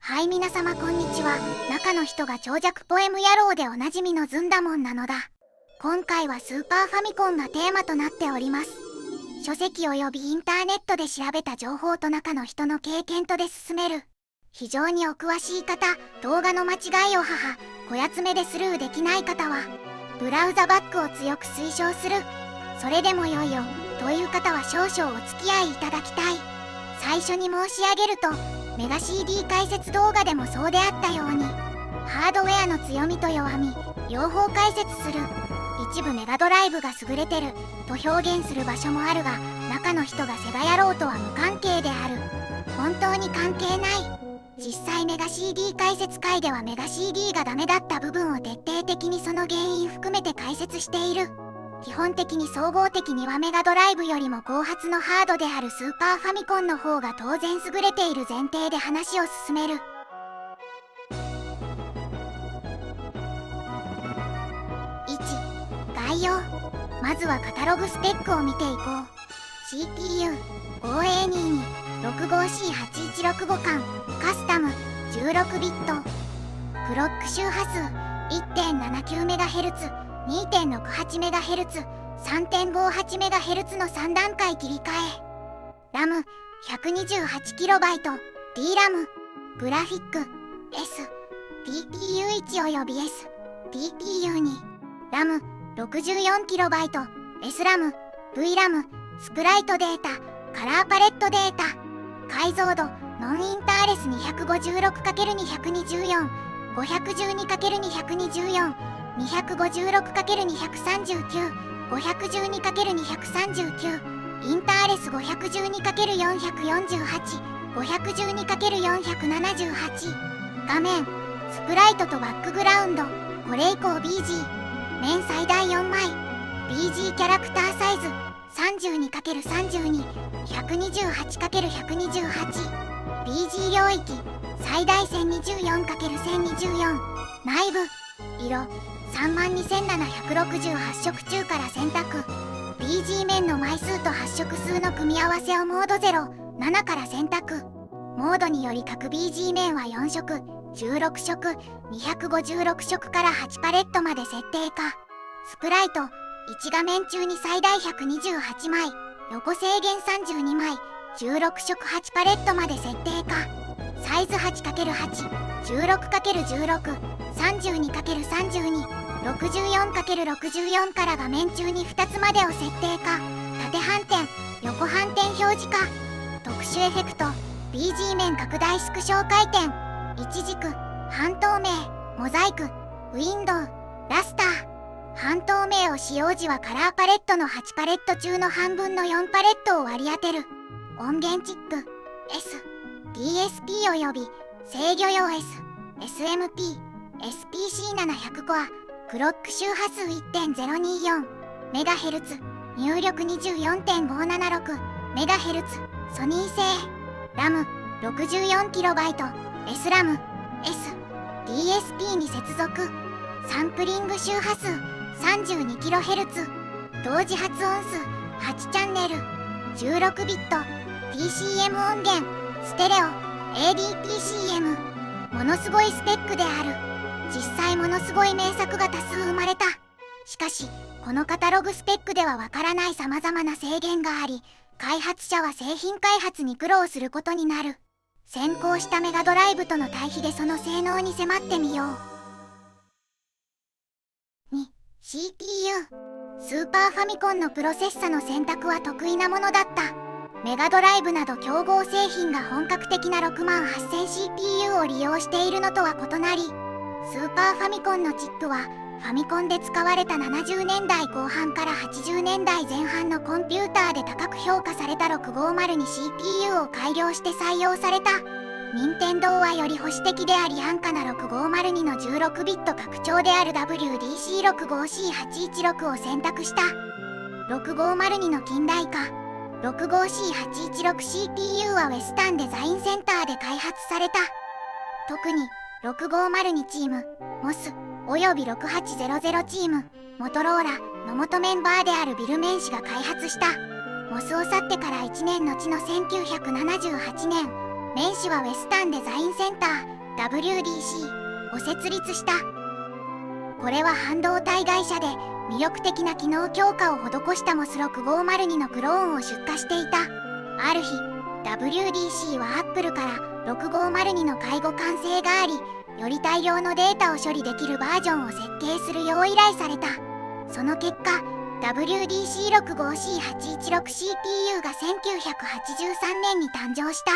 はい、皆様こんにちは。中の人が長尺ポエム野郎でおなじみのずんだもんなのだ。今回はスーパーファミコンがテーマとなっております。書籍及びインターネットで調べた情報と中の人の経験とで進める。非常にお詳しい方、動画の間違いをこやつめでスルーできない方はブラウザバックを強く推奨する。それでもよいよという方は少々お付き合いいただきたい。最初に申し上げると、メガ CD 解説動画でもそうであったように、ハードウェアの強みと弱み両方解説する。一部メガドライブが優れてると表現する場所もあるが、中の人がセガ野郎とは無関係である。本当に関係ない。実際メガ CD 解説会ではメガ CD がダメだった部分を徹底的にその原因含めて解説している。基本的に総合的にはメガドライブよりも後発のハードであるスーパーファミコンの方が当然優れている前提で話を進める。1、概要。まずはカタログスペックを見ていこう。 CPU5A2265C8165 間カスタム 16ビット、クロック周波数 1.79MHz、2.68MHz、3.58MHz の3段階切り替え。RAM 128KB、DRAM、グラフィック S、TPU1 および S、TPU2、RAM 64KB、SRAM、VRAM、スプライトデータ、カラーパレットデータ。解像度ノンインターレス 256×224、512×224、256×239、512×239、インターレス 512×448、512×478。画面、スプライトとバックグラウンド、これ以降 BG。面最大4枚。BG キャラクターサイズ 32×32、128×128。BG 領域最大 1024×1024。内部、色32,768色中から選択。 BG 面の枚数と発色数の組み合わせをモード07から選択。モードにより各 BG 面は4色、16色、256色から8パレットまで設定か。スプライト1画面中に最大128枚、横制限32枚、16色8パレットまで設定か。サイズ 8×8、16×16、32×32、64×64 から画面中に2つまでを設定か。縦反転、横反転表示か。特殊エフェクト BG 面拡大縮小回転、一軸、半透明、モザイク、ウィンドウ、ラスター。半透明を使用時はカラーパレットの8パレット中の半分の4パレットを割り当てる。音源チップ S、DSP および制御用 S、SMP、SPC700 コア、クロック周波数 1.024MHz、入力 24.576MHz、ソニー製。RAM 64KB、SRAM、S、DSP に接続。サンプリング周波数 32kHz、同時発音数8チャンネル、16ビット、TCM 音源、ステレオ、ADPCM。 ものすごいスペックである。実際ものすごい名作が多数生まれた。しかしこのカタログスペックではわからない様々な制限があり、開発者は製品開発に苦労することになる。先行したメガドライブとの対比でその性能に迫ってみよう。2、CPU。 スーパーファミコンのプロセッサの選択は得意なものだった。メガドライブなど競合製品が本格的な 68000CPU を利用しているのとは異なり、スーパーファミコンのチップはファミコンで使われた70年代後半から80年代前半のコンピューターで高く評価された650に CPU を改良して採用された。任天堂はより保守的であり安価な6502の16ビット拡張である WDC65C816 を選択した。6502の近代化 65C816CPU はウェスタンデザインセンターで開発された。特に6502チーム、モスおよび6800チーム、モトローラの元メンバーであるビル・メン氏が開発した。モスを去ってから1年後の1978年、メン氏はウェスタンデザインセンター WDC を設立した。これは半導体会社で魅力的な機能強化を施したモス6502のクローンを出荷していた。ある日、WDC はアップルから6502の介護完成があり、より大量のデータを処理できるバージョンを設計するよう依頼された。その結果、WDC65C816CPU が1983年に誕生した。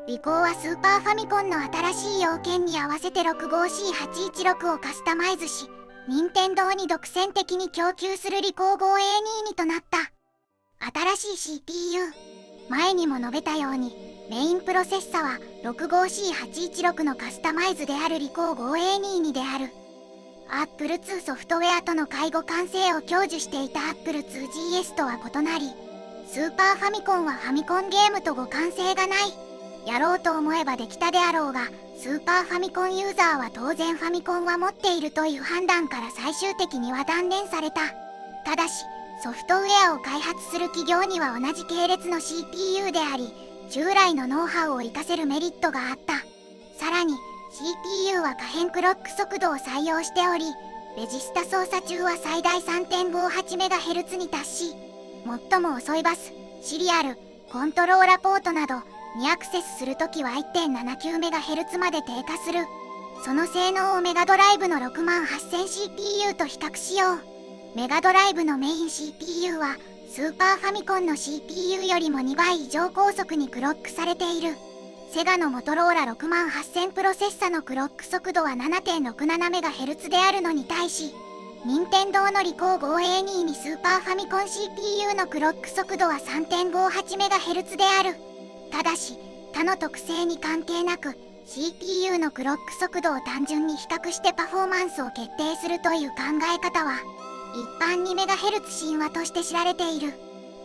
リコーはスーパーファミコンの新しい要件に合わせて 65C816 をカスタマイズし、任天堂に独占的に供給するリコー5A22となった。新しい CPU。前にも述べたように、メインプロセッサは 65C816 のカスタマイズであるリコー 5A22 である。Apple II ソフトウェアとの介護完成を享受していた Apple IIGS とは異なり、スーパーファミコンはファミコンゲームと互換性がない。やろうと思えばできたであろうが、スーパーファミコンユーザーは当然ファミコンは持っているという判断から最終的には断念された。ただし、ソフトウェアを開発する企業には同じ系列の CPU であり、従来のノウハウを活かせるメリットがあった。さらに、CPU は可変クロック速度を採用しており、レジスタ操作中は最大 3.58MHz に達し、最も遅いバス、シリアル、コントローラポートなどにアクセスするときは 1.79MHz まで低下する。その性能をメガドライブの 68000CPU と比較しよう。メガドライブのメイン CPU はスーパーファミコンの CPU よりも2倍以上高速にクロックされている。セガのモトローラ68000プロセッサのクロック速度は 7.67MHz であるのに対し、任天堂のリコー 5A22 スーパーファミコン CPU のクロック速度は 3.58MHz である。ただし、他の特性に関係なく、CPU のクロック速度を単純に比較してパフォーマンスを決定するという考え方は、一般 2MHz 神話として知られている。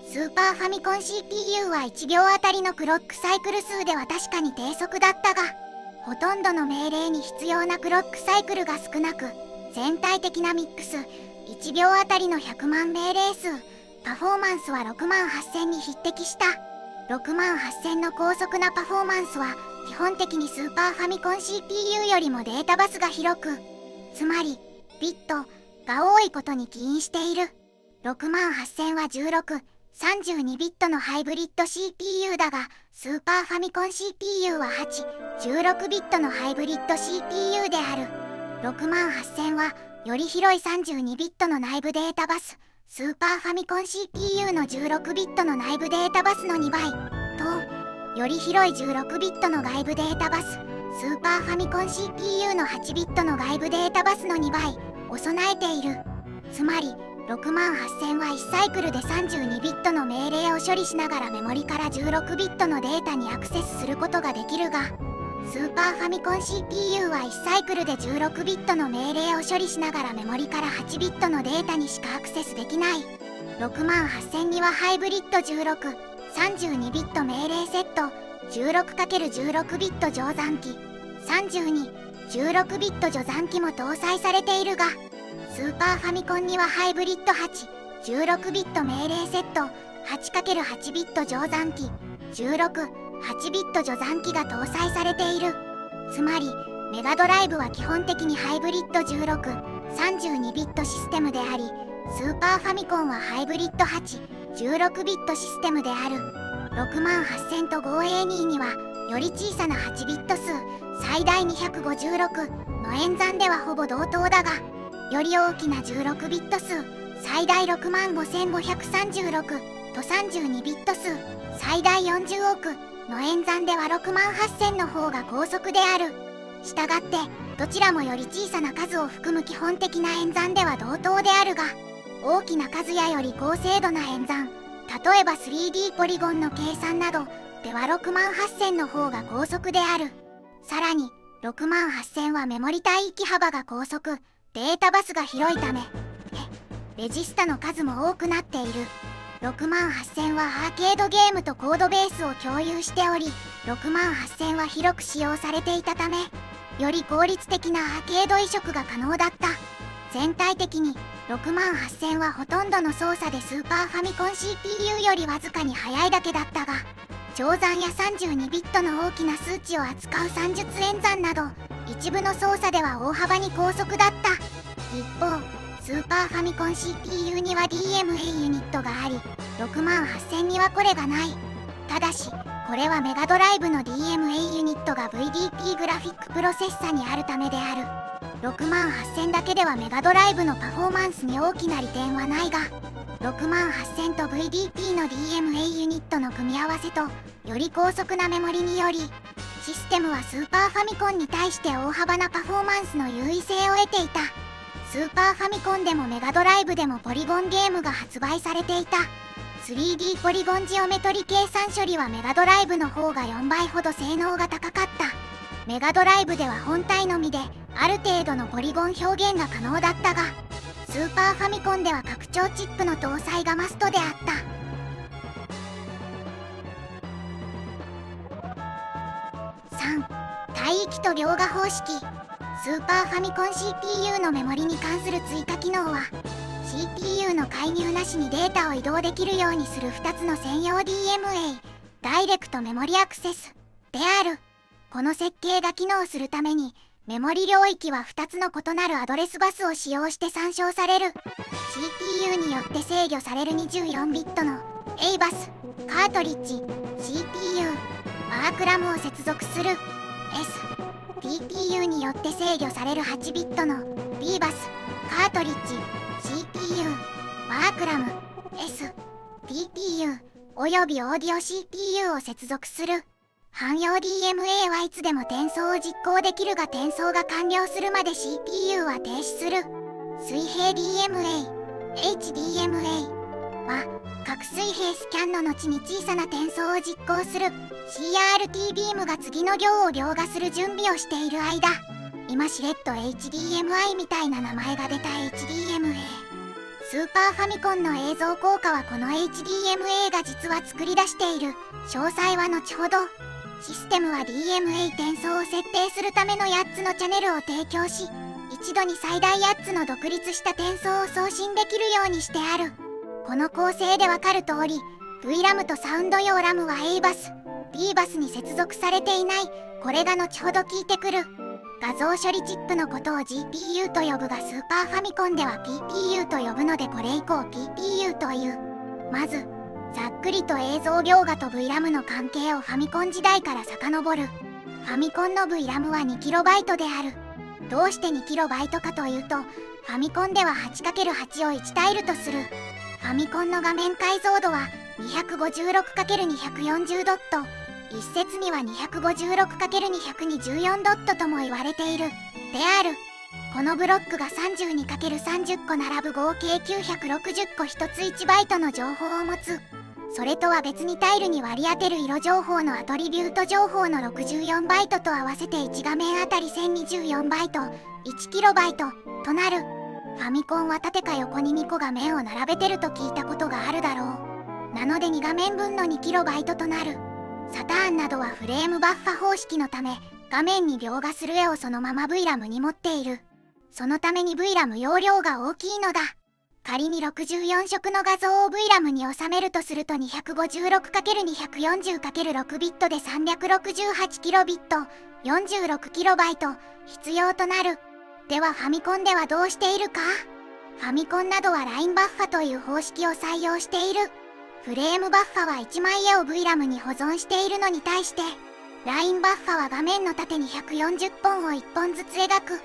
スーパーファミコン CPU は1秒あたりのクロックサイクル数では確かに低速だったが、ほとんどの命令に必要なクロックサイクルが少なく、全体的なミックス、1秒あたりの100万命令数、パフォーマンスは68000に匹敵した。68000の高速なパフォーマンスは、基本的にスーパーファミコン CPU よりもデータバスが広く、つまり、ビットが多いことに起因している。68000は16、32ビットのハイブリッド CPU だが、スーパーファミコン CPU は8、16ビットのハイブリッド CPU である。68000は、より広い32ビットの内部データバス、スーパーファミコン CPU の16ビットの内部データバスの2倍、と、より広い16ビットの外部データバス、スーパーファミコン CPU の8ビットの外部データバスの2倍を備えている。つまり、68000は1サイクルで32ビットの命令を処理しながらメモリから16ビットのデータにアクセスすることができるが、スーパーファミコン CPU は1サイクルで16ビットの命令を処理しながらメモリから8ビットのデータにしかアクセスできない。68000にはハイブリッド16、32ビット命令セット、16×16 ビット乗算機、32、16ビット序算機も搭載されているが、スーパーファミコンにはハイブリッド8、16ビット命令セット、8×8 ビット乗算機、16、8ビット序算機が搭載されている。つまり、メガドライブは基本的にハイブリッド16、32ビットシステムであり、スーパーファミコンはハイブリッド8、16ビットシステムである。68000と 5A2 には、より小さな8ビット数、最大256の演算ではほぼ同等だが、より大きな16ビット数、最大65536と32ビット数、最大40億の演算では68000の方が高速である。したがって、どちらもより小さな数を含む基本的な演算では同等であるが、大きな数やより高精度な演算、例えば 3D ポリゴンの計算などでは68000の方が高速である。さらに、68000はメモリ帯域幅が高速、データバスが広いため、レジスタの数も多くなっている。68000はアーケードゲームとコードベースを共有しており、68000は広く使用されていたため、より効率的なアーケード移植が可能だった。全体的に68000はほとんどの操作でスーパーファミコン CPU よりわずかに速いだけだったが、乗算や32ビットの大きな数値を扱う算術演算など一部の操作では大幅に高速だった。一方スーパーファミコン CPU には DMA ユニットがあり、68000にはこれがない。ただしこれはメガドライブの DMA ユニットが VDP グラフィックプロセッサにあるためである。68000だけではメガドライブのパフォーマンスに大きな利点はないが、68000と VDP の DMA ユニットの組み合わせとより高速なメモリにより、システムはスーパーファミコンに対して大幅なパフォーマンスの優位性を得ていた。スーパーファミコンでもメガドライブでもポリゴンゲームが発売されていた。3D ポリゴンジオメトリ計算処理はメガドライブの方が4倍ほど性能が高かった。メガドライブでは本体のみである程度のポリゴン表現が可能だったが、スーパーファミコンでは拡張チップの搭載がマストであった。3. 帯域と描画方式。スーパーファミコン CPU のメモリに関する追加機能は、CPU の介入なしにデータを移動できるようにする2つの専用 DMA ダイレクトメモリアクセスである。この設計が機能するためにメモリ領域は2つの異なるアドレスバスを使用して参照される。 CPU によって制御される24ビットの A バスカートリッジ CPU マークラムを接続する STPU によって制御される8ビットの B バスカートリッジ CPU マークラム STPU およびオーディオ CPU を接続する。汎用 DMA はいつでも転送を実行できるが、転送が完了するまで CPU は停止する。水平 DMA、HDMA は各水平スキャンの後に小さな転送を実行する。CRT ビームが次の行を描画する準備をしている間、今しれっと HDMI みたいな名前が出た HDMA。スーパーファミコンの映像効果はこの HDMA が実は作り出している。詳細は後ほど。システムは DMA 転送を設定するための8つのチャンネルを提供し、一度に最大8つの独立した転送を送信できるようにしてある。この構成でわかる通り、VRAM とサウンド用 RAM は A バス、B バスに接続されていない。これが後ほど聞いてくる。画像処理チップのことを GPU と呼ぶが、スーパーファミコンでは PPU と呼ぶので、これ以降 PPU という。まずざっくりと映像描画と VRAM の関係をファミコン時代から遡る。ファミコンの VRAM は 2KB である。どうして 2KB かというと、ファミコンでは 8×8 を1タイルとする。ファミコンの画面解像度は 256×240 ドット、一説には 256×224 ドットとも言われているである。このブロックが 32×30 個並ぶ合計960個、1つ1バイトの情報を持つ。それとは別にタイルに割り当てる色情報のアトリビュート情報の64バイトと合わせて1画面あたり1024バイト、1KB となる。ファミコンは縦か横に2個画面を並べてると聞いたことがあるだろう。なので2画面分の 2KB となる。サターンなどはフレームバッファ方式のため、画面に描画する絵をそのまま VRAM に持っている。そのために VRAM 容量が大きいのだ。仮に64色の画像を VRAM に収めるとすると 256×240×6 ビットで 368KB、46KB 必要となる。ではファミコンではどうしているか。ファミコンなどはラインバッファという方式を採用している。フレームバッファは1枚絵を VRAM に保存しているのに対して、ラインバッファは画面の縦に140本を1本ずつ描く。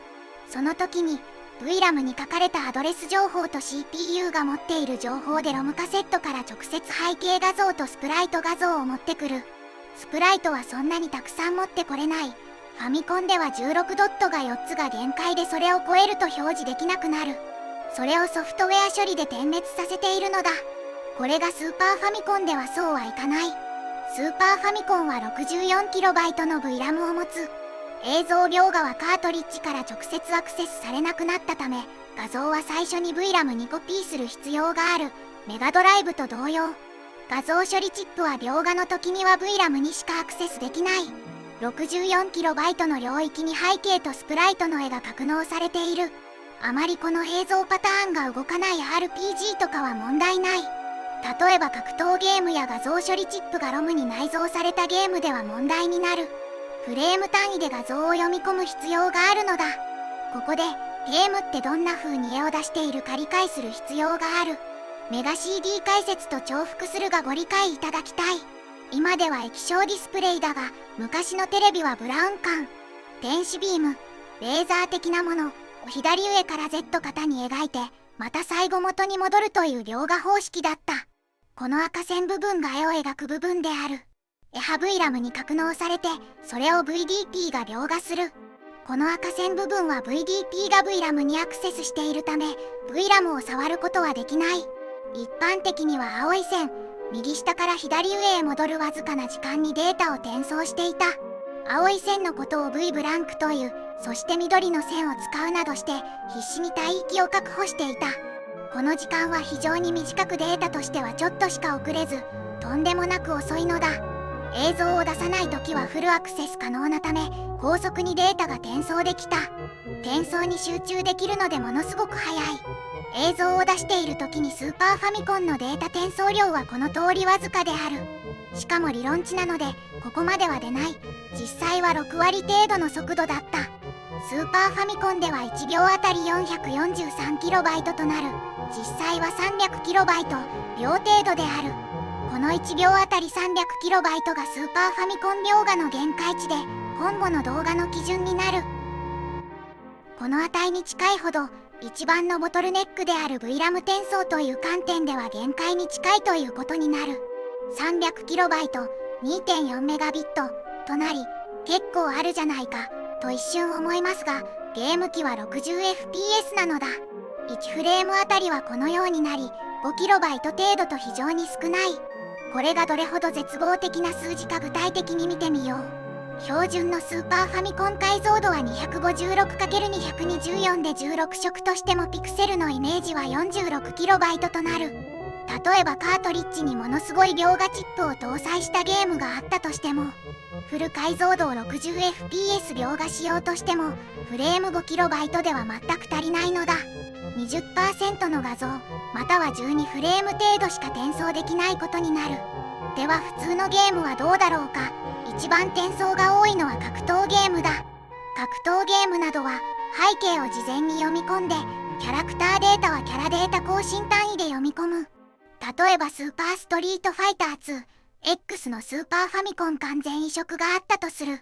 その時に VRAM に書かれたアドレス情報と CPU が持っている情報で ROM カセットから直接背景画像とスプライト画像を持ってくる。スプライトはそんなにたくさん持ってこれない。ファミコンでは16ドットが4つが限界で、それを超えると表示できなくなる。それをソフトウェア処理で点滅させているのだ。これがスーパーファミコンではそうはいかない。スーパーファミコンは 64KB の VRAM を持つ。映像描画はカートリッジから直接アクセスされなくなったため、画像は最初に VRAM にコピーする必要がある。メガドライブと同様、画像処理チップは描画の時には VRAM にしかアクセスできない。64KB の領域に背景とスプライトの絵が格納されている。あまりこの映像パターンが動かない RPG とかは問題ない。例えば格闘ゲームや画像処理チップがロムに内蔵されたゲームでは問題になる。フレーム単位で画像を読み込む必要があるのだ。ここでゲームってどんな風に絵を出しているか理解する必要がある。メガ CD 解説と重複するがご理解いただきたい。今では液晶ディスプレイだが、昔のテレビはブラウン管、電子ビーム、レーザー的なものを左上から Z 型に描いて、また最後元に戻るという描画方式だった。この赤線部分が絵を描く部分である。絵波 VRAM に格納されて、それを VDP が描画する。この赤線部分は VDP が VRAM にアクセスしているため、VRAM を触ることはできない。一般的には青い線、右下から左上へ戻るわずかな時間にデータを転送していた。青い線のことを V ブランクという、そして緑の線を使うなどして必死に帯域を確保していた。この時間は非常に短くデータとしてはちょっとしか遅れず、とんでもなく遅いのだ。映像を出さないときはフルアクセス可能なため、高速にデータが転送できた。転送に集中できるのでものすごく速い。映像を出している時にスーパーファミコンのデータ転送量はこの通りわずかである。しかも理論値なのでここまでは出ない。実際は6割程度の速度だった。スーパーファミコンでは1秒あたり 443KB となる。実際は 300KB 秒程度である。この1秒あたり 300KB がスーパーファミコン描画の限界値で今後の動画の基準になる。この値に近いほど一番のボトルネックである VRAM 転送という観点では限界に近いということになる。 300KB、 2.4Mbit となり結構あるじゃないかと一瞬思いますが、ゲーム機は 60fps なのだ。1フレームあたりはこのようになり 5KB 程度と非常に少ない。これがどれほど絶望的な数字か具体的に見てみよう。標準のスーパーファミコン解像度は 256×224 で16色としてもピクセルのイメージは 46KB となる。例えばカートリッジにものすごい描画チップを搭載したゲームがあったとしても、フル解像度を 60fps 描画しようとしてもフレーム 5KB では全く足りないのだ。20% の画像または12フレーム程度しか転送できないことになる。では普通のゲームはどうだろうか。一番転送が多いのは格闘ゲームだ。格闘ゲームなどは背景を事前に読み込んで、キャラクターデータはキャラデータ更新単位で読み込む。例えばスーパーストリートファイター 2X のスーパーファミコン完全移植があったとする。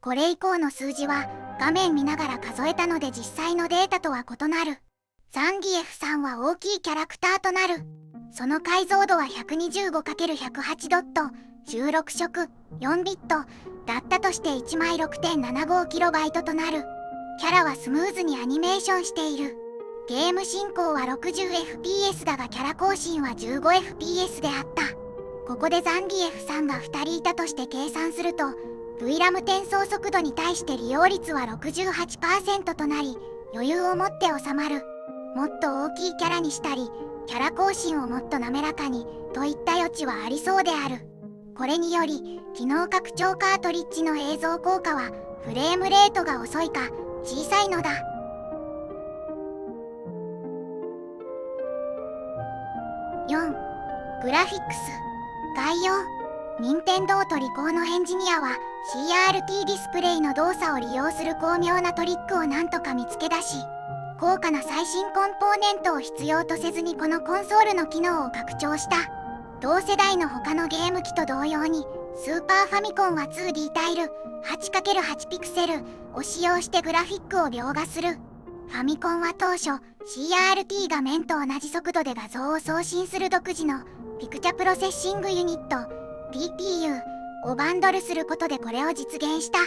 これ以降の数字は画面見ながら数えたので実際のデータとは異なる。ザンギエフさんは大きいキャラクターとなる。その解像度は 125×108 ドット、16色、4ビットだったとして1枚 6.75KB となる。キャラはスムーズにアニメーションしている。ゲーム進行は 60fps だがキャラ更新は 15fps であった。ここでザンギエフさんが2人いたとして計算すると VRAM 転送速度に対して利用率は 68% となり、余裕を持って収まる。もっと大きいキャラにしたりキャラ更新をもっと滑らかにといった余地はありそうである。これにより機能拡張カートリッジの映像効果はフレームレートが遅いか小さいのだ。4. グラフィックス概要。任天堂とリコーのエンジニアは CRT ディスプレイの動作を利用する巧妙なトリックをなんとか見つけ出し、高価な最新コンポーネントを必要とせずにこのコンソールの機能を拡張した。同世代の他のゲーム機と同様にスーパーファミコンは 2D タイル 8×8 ピクセルを使用してグラフィックを描画する。ファミコンは当初 CRT 画面と同じ速度で画像を送信する独自のピクチャプロセッシングユニット PPU をバンドルすることでこれを実現した。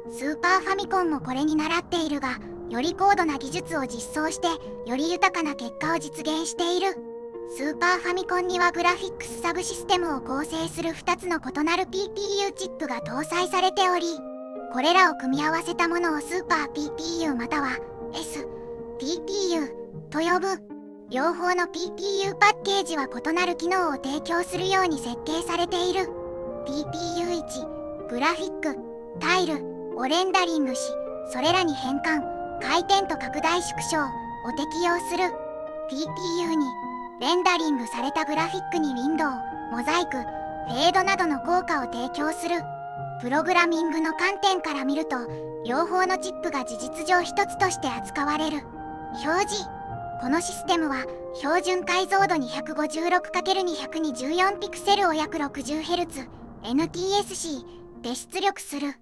スーパーファミコンもこれに倣っているが、より高度な技術を実装してより豊かな結果を実現している。スーパーファミコンにはグラフィックスサブシステムを構成する2つの異なる PPU チップが搭載されており、これらを組み合わせたものをスーパー PPU または SPPU と呼ぶ。両方の PPU パッケージは異なる機能を提供するように設計されている。 PPU1 グラフィックタイルをレンダリングし、それらに変換回転と拡大縮小を適用する。 PPU2 レンダリングされたグラフィックにウィンドウ、モザイク、フェードなどの効果を提供する。プログラミングの観点から見ると、両方のチップが事実上一つとして扱われる。表示。このシステムは標準解像度 256×224 ピクセルを約 60Hz NTSC で出力する。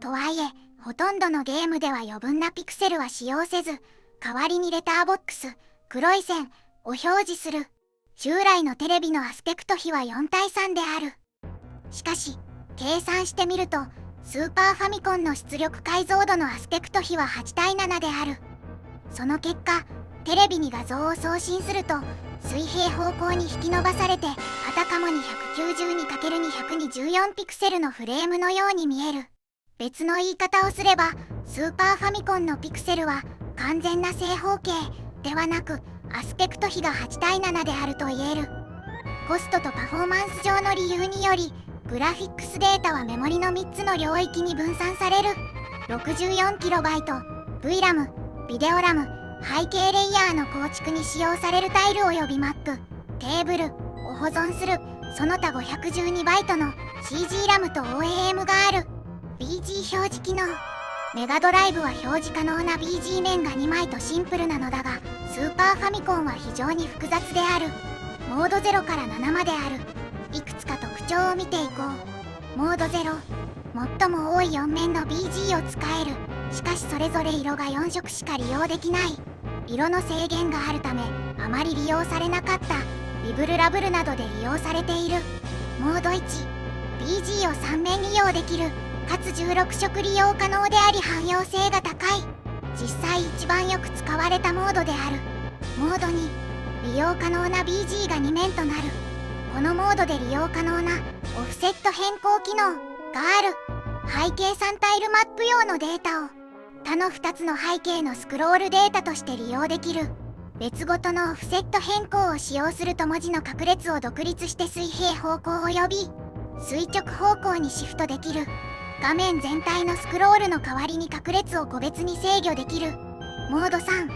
とはいえ、ほとんどのゲームでは余分なピクセルは使用せず、代わりにレターボックス、黒い線を表示する。従来のテレビのアスペクト比は4対3である。しかし、計算してみると、スーパーファミコンの出力解像度のアスペクト比は8対7である。その結果、テレビに画像を送信すると、水平方向に引き伸ばされて、あたかも 292×224 ピクセルのフレームのように見える。別の言い方をすれば、スーパーファミコンのピクセルは完全な正方形ではなく、アスペクト比が8対7であると言える。コストとパフォーマンス上の理由により、グラフィックスデータはメモリの3つの領域に分散される。64KB、VRAM、ビデオラム、背景レイヤーの構築に使用されるタイル及びマップ、テーブルを保存する、その他 512B の CG ラムと OAM がある。BG 表示機能。メガドライブは表示可能な BG 面が2枚とシンプルなのだが、スーパーファミコンは非常に複雑である。モード0から7まである。いくつか特徴を見ていこう。モード0、最も多い4面の BG を使える。しかしそれぞれ色が4色しか利用できない。色の制限があるため、あまり利用されなかった。ビブルラブルなどで利用されている。モード1、BG を3面利用できる。かつ16色利用可能であり汎用性が高い。実際一番よく使われたモードである。モード2、利用可能な BG が2面となる。このモードで利用可能なオフセット変更機能がある。背景3タイルマップ用のデータを他の2つの背景のスクロールデータとして利用できる。列ごとのオフセット変更を使用すると文字の確列を独立して水平方向及び垂直方向にシフトできる。画面全体のスクロールの代わりに確列を個別に制御できる。モード3、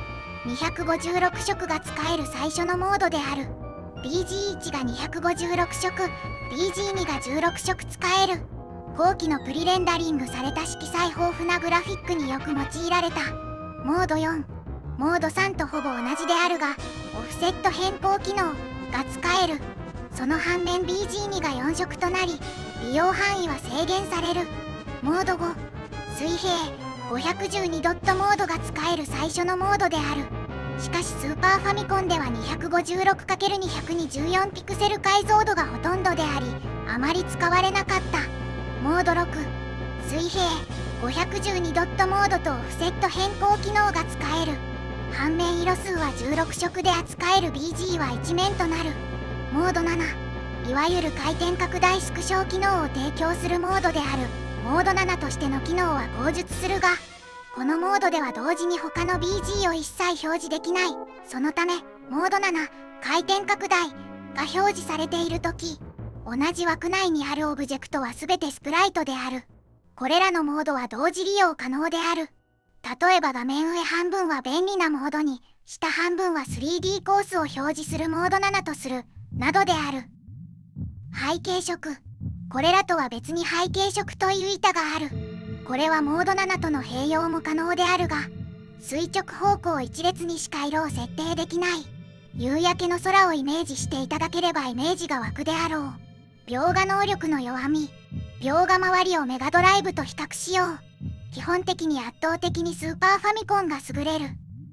256色が使える最初のモードである。BG1 が256色、BG2 が16色使える。後期のプリレンダリングされた色彩豊富なグラフィックによく用いられた。モード4、モード3とほぼ同じであるが、オフセット変更機能が使える。その反面 BG2 が4色となり、利用範囲は制限される。モード5、水平 512 ドットモードが使える最初のモードである。しかしスーパーファミコンでは 256×224 ピクセル解像度がほとんどであり、あまり使われなかった。モード6、水平512ドットモードとオフセット変更機能が使える。反面色数は16色で扱える BG は1面となる。モード7、いわゆる回転拡大縮小機能を提供するモードである。モード7としての機能は口述するが、このモードでは同時に他の BG を一切表示できない。そのため、モード7、回転拡大が表示されているとき、同じ枠内にあるオブジェクトはすべてスプライトである。これらのモードは同時利用可能である。例えば画面上半分は便利なモードに、下半分は 3D コースを表示するモード7とする、などである。背景色。これらとは別に背景色という板がある。これはモード7との併用も可能であるが、垂直方向一列にしか色を設定できない。夕焼けの空をイメージしていただければイメージが湧くであろう。描画能力の弱み。描画周りをメガドライブと比較しよう。基本的に圧倒的にスーパーファミコンが優れる。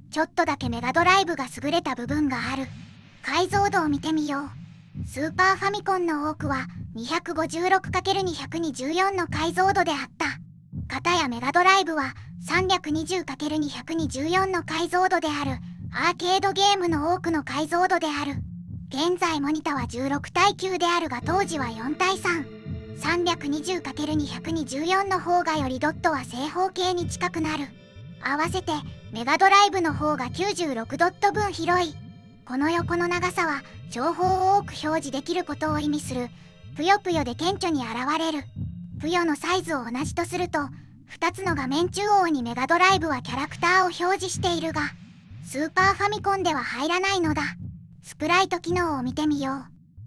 ちょっとだけメガドライブが優れた部分がある。解像度を見てみよう。スーパーファミコンの多くは 256×224 の解像度であった。片やメガドライブは 320×224 の解像度である。アーケードゲームの多くの解像度である。現在モニタは16対9であるが当時は4対3。320×224 の方がよりドットは正方形に近くなる。合わせてメガドライブの方が96ドット分広い。この横の長さは情報を多く表示できることを意味する。ぷよぷよで顕著に現れる。ぷよのサイズを同じとすると、2つの画面中央にメガドライブはキャラクターを表示しているが、スーパーファミコンでは入らないのだ。スプライト機能を見てみよ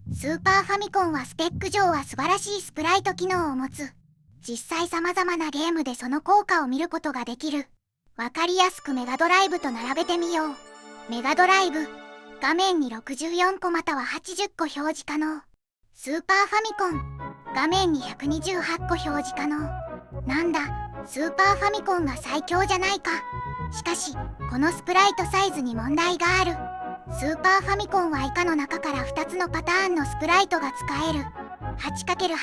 う。スーパーファミコンはスペック上は素晴らしいスプライト機能を持つ。実際様々なゲームでその効果を見ることができる。わかりやすくメガドライブと並べてみよう。メガドライブ、画面に64個または80個表示可能。スーパーファミコン、画面に128個表示可能。なんだ、スーパーファミコンが最強じゃないか。しかし、このスプライトサイズに問題がある。スーパーファミコンは以下の中から2つのパターンのスプライトが使える。8×8、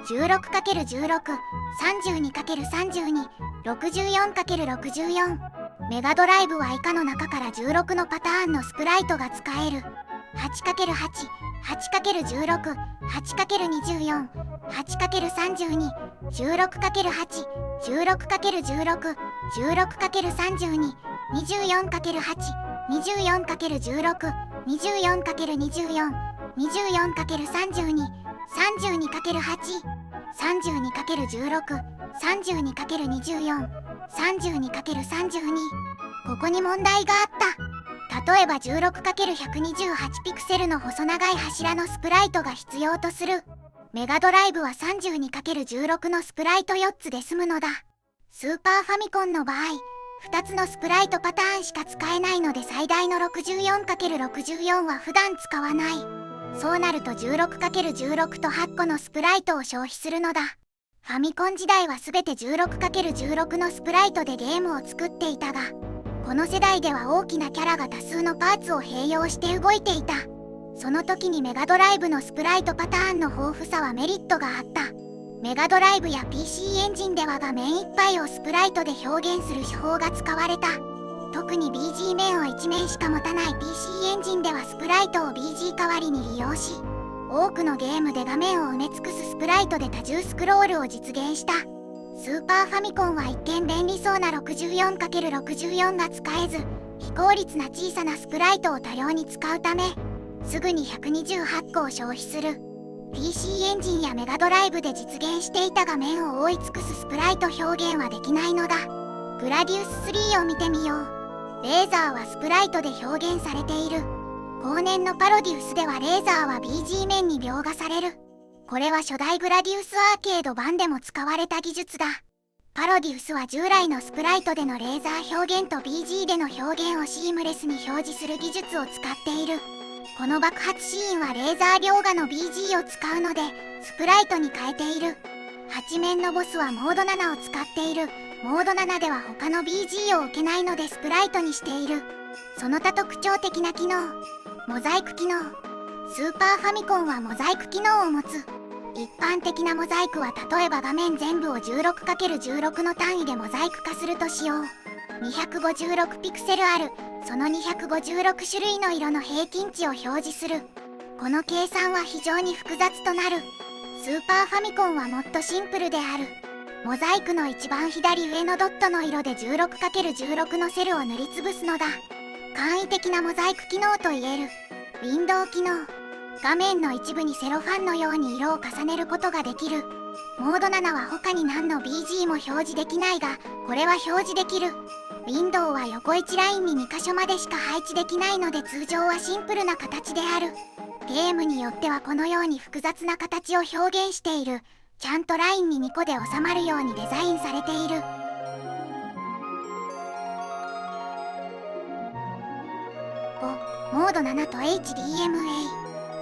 16×16、32×32、64×64。メガドライブは以下の中から16のパターンのスプライトが使える。8×8、8×16、8×24、8×32、16×8、16×16、16×32、24×8、24×16、24×24、24×32、32×8、32×16、32×24、32×32。ここに問題があった。例えば 16×128 ピクセルの細長い柱のスプライトが必要とする。メガドライブは 32×16 のスプライト4つで済むのだ。スーパーファミコンの場合、2つのスプライトパターンしか使えないので最大の 64×64 は普段使わない。そうなると 16×16 と8個のスプライトを消費するのだ。ファミコン時代は全て 16×16 のスプライトでゲームを作っていたが、この世代では大きなキャラが多数のパーツを併用して動いていた。その時にメガドライブのスプライトパターンの豊富さはメリットがあった。メガドライブや PC エンジンでは画面いっぱいをスプライトで表現する手法が使われた。特に BG 面を1面しか持たない PC エンジンではスプライトを BG 代わりに利用し、多くのゲームで画面を埋め尽くすスプライトで多重スクロールを実現した。スーパーファミコンは一見便利そうな 64×64 が使えず、非効率な小さなスプライトを多量に使うため、すぐに128個を消費する。PC エンジンやメガドライブで実現していた画面を覆い尽くすスプライト表現はできないのだ。グラディウス3を見てみよう。レーザーはスプライトで表現されている。後年のパロディウスではレーザーは BG 面に描画される。これは初代グラディウスアーケード版でも使われた技術だ。パロディウスは従来のスプライトでのレーザー表現と BG での表現をシームレスに表示する技術を使っている。この爆発シーンはレーザー描画の BG を使うのでスプライトに変えている。8面のボスはモード7を使っている。モード7では他の BG を受けないのでスプライトにしている。その他特徴的な機能、モザイク機能。スーパーファミコンはモザイク機能を持つ。一般的なモザイクは例えば画面全部を 16×16 の単位でモザイク化するとしよう。256ピクセルある。その256種類の色の平均値を表示する。この計算は非常に複雑となる。スーパーファミコンはもっとシンプルである。モザイクの一番左上のドットの色で 16×16 のセルを塗りつぶすのだ。簡易的なモザイク機能といえる。ウィンドウ機能。画面の一部にセロファンのように色を重ねることができる。モード7は他に何の BG も表示できないが、これは表示できる。ウィンドウは横1ラインに2箇所までしか配置できないので通常はシンプルな形である。ゲームによってはこのように複雑な形を表現している。ちゃんとラインに2個で収まるようにデザインされている。5. モード7と HDMA。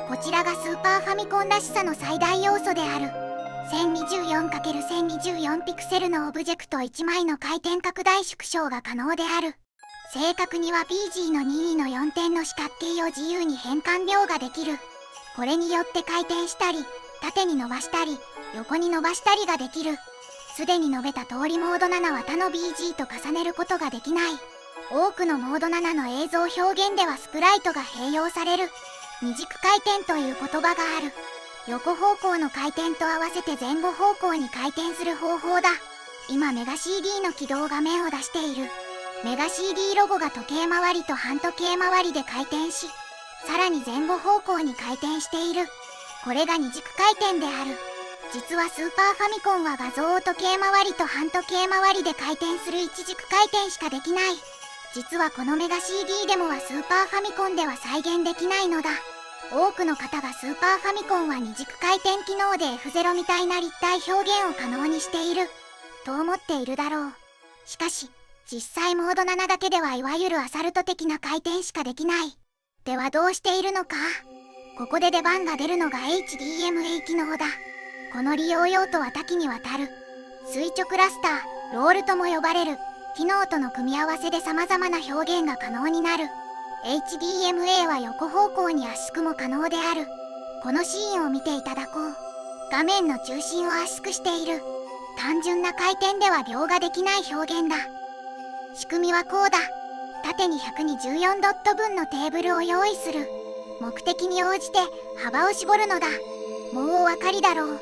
こちらがスーパーファミコンらしさの最大要素である。1024×1024 ピクセルのオブジェクト1枚の回転拡大縮小が可能である。正確には PG の任意の4点の四角形を自由に変換量ができる。これによって回転したり、縦に伸ばしたり、横に伸ばしたりができる。すでに述べた通りモード7は他の BG と重ねることができない。多くのモード7の映像表現ではスプライトが併用される。二軸回転という言葉がある。横方向の回転と合わせて前後方向に回転する方法だ。今メガ CD の起動画面を出している。メガ CD ロゴが時計回りと半時計回りで回転し、さらに前後方向に回転している。これが二軸回転である。実はスーパーファミコンは画像を時計回りと半時計回りで回転する一軸回転しかできない。実はこのメガ CD デモはスーパーファミコンでは再現できないのだ。多くの方がスーパーファミコンは二軸回転機能で F0 みたいな立体表現を可能にしていると思っているだろう。しかし実際モード7だけではいわゆるアサルト的な回転しかできない。ではどうしているのか。ここで出番が出るのが HDMA 機能だ。この利用用途は多岐にわたる。垂直ラスター、ロールとも呼ばれる機能との組み合わせで様々な表現が可能になる。HDMA は横方向に圧縮も可能である。このシーンを見ていただこう。画面の中心を圧縮している。単純な回転では描画できない表現だ。仕組みはこうだ。縦に124ドット分のテーブルを用意する。目的に応じて幅を絞るのだ。もうお分かりだろう。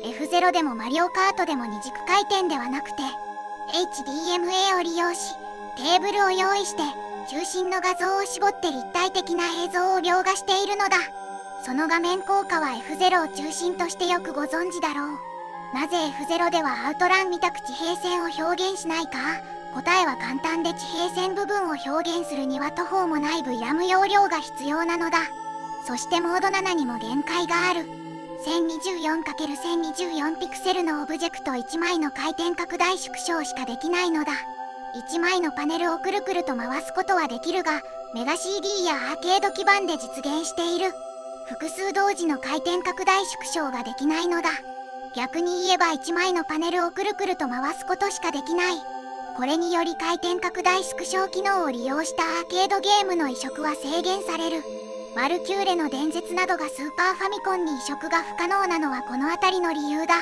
F0 でもマリオカートでも二軸回転ではなくて HDMA を利用し、テーブルを用意して中心の画像を絞って立体的な映像を描画しているのだ。その画面効果は F0 を中心としてよくご存知だろう。なぜ F0 ではアウトランみたく地平線を表現しないか。答えは簡単で、地平線部分を表現するには途方もない VRAM 容量が必要なのだ。そしてモード7にも限界がある。1024×1024 ピクセルのオブジェクト1枚の回転拡大縮小しかできないのだ。1枚のパネルをくるくると回すことはできるが、メガ CD やアーケード基板で実現している。複数同時の回転拡大縮小ができないのだ。逆に言えば1枚のパネルをくるくると回すことしかできない。これにより回転拡大縮小機能を利用したアーケードゲームの移植は制限される。ワルキューレの伝説などがスーパーファミコンに移植が不可能なのはこの辺りの理由だ。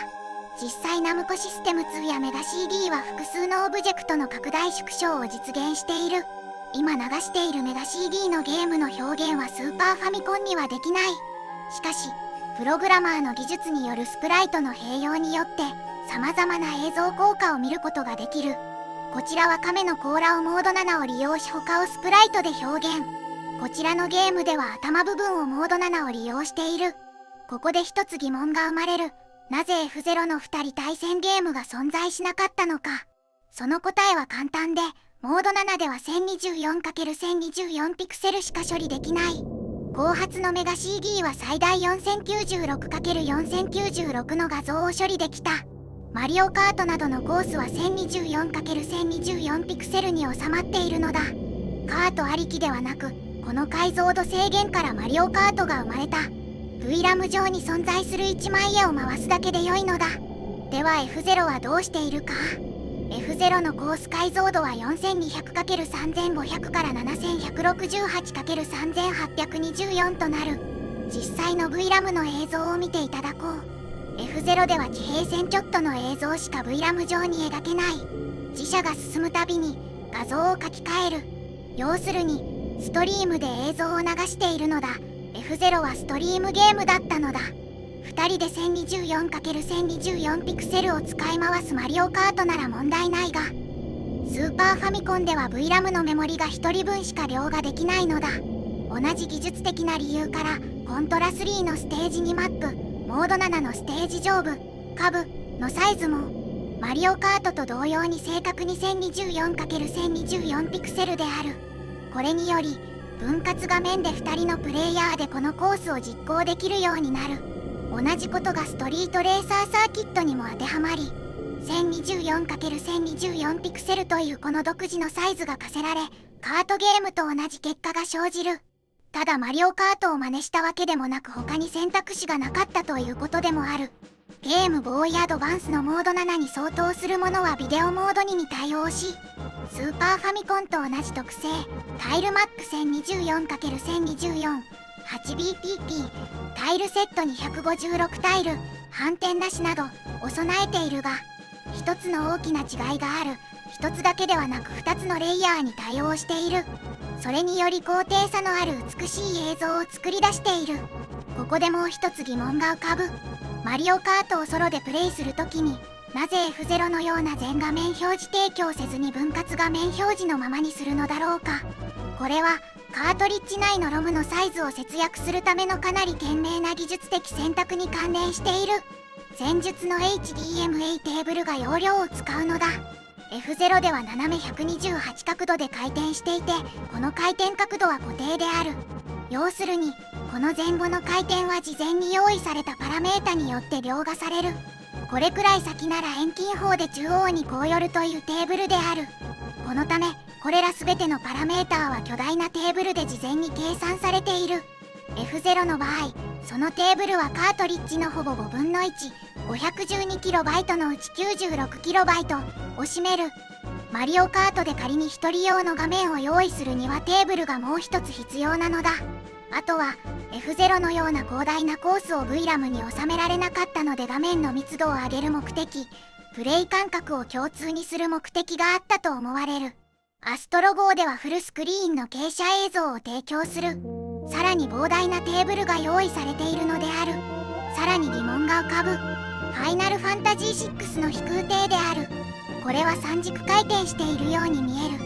実際ナムコシステム2やメガ CD は複数のオブジェクトの拡大縮小を実現している。今流しているメガ CD のゲームの表現はスーパーファミコンにはできない。しかしプログラマーの技術によるスプライトの併用によって様々な映像効果を見ることができる。こちらは亀の甲羅をモード7を利用し他をスプライトで表現。こちらのゲームでは頭部分をモード7を利用している。ここで一つ疑問が生まれる。なぜ F0 の2人対戦ゲームが存在しなかったのか。その答えは簡単で、モード7では 1024×1024 ピクセルしか処理できない。後発のメガ CD は最大 4096×4096 の画像を処理できた。マリオカートなどのコースは 1024×1024 ピクセルに収まっているのだ。カートありきではなく、この解像度制限からマリオカートが生まれた。VRAM 上に存在する1枚絵を回すだけで良いのだ。では F0 はどうしているか。F0 のコース解像度は 4200×3500 から 7168×3824 となる。実際の VRAM の映像を見ていただこう。F0 では地平線ちょっとの映像しか VRAM 上に描けない。自社が進むたびに画像を書き換える。要するにストリームで映像を流しているのだ。F0 はストリームゲームだったのだ。2人で 1024×1024 ピクセルを使い回すマリオカートなら問題ないが、スーパーファミコンでは VRAM のメモリが1人分しか描画できないのだ。同じ技術的な理由からコントラ3のステージ2マップ、モード7のステージ上部、下部のサイズもマリオカートと同様に正確に 1024×1024 ピクセルである。これにより分割画面で2人のプレイヤーでこのコースを実行できるようになる。同じことがストリートレーサーサーキットにも当てはまり、 1024×1024 ピクセルというこの独自のサイズが課せられ、カートゲームと同じ結果が生じる。ただマリオカートを真似したわけでもなく、他に選択肢がなかったということでもある。ゲームボーイアドバンスのモード7に相当するものはビデオモード2に対応し、スーパーファミコンと同じ特性、タイルマップ 1024×1024 8bpp タイルセットに156タイル、反転なしなどを備えているが、一つの大きな違いがある。一つだけではなく2つのレイヤーに対応している。それにより高低差のある美しい映像を作り出している。ここでもう一つ疑問が浮かぶ。マリオカートをソロでプレイするときに、なぜ F0 のような全画面表示提供せずに分割画面表示のままにするのだろうか。これはカートリッジ内のロムのサイズを節約するためのかなり賢明な技術的選択に関連している。前述の HDMA テーブルが容量を使うのだ。F0 では斜め128角度で回転していて、この回転角度は固定である。要するにこの前後の回転は事前に用意されたパラメータによって凌駕される。これくらい先なら遠近法で中央にこう寄るというテーブルである。このためこれら全てのパラメーターは巨大なテーブルで事前に計算されている。 F0 の場合、そのテーブルはカートリッジのほぼ5分の1、512KB のうち 96KB を占める。マリオカートで仮に1人用の画面を用意するにはテーブルがもう一つ必要なのだ。あとは F0 のような広大なコースを VRAM に収められなかったので、画面の密度を上げる目的、プレイ感覚を共通にする目的があったと思われる。アストロ号ではフルスクリーンの傾斜映像を提供する。さらに膨大なテーブルが用意されているのである。さらに疑問が浮かぶ。ファイナルファンタジー6の飛空艇である。これは三軸回転しているように見える。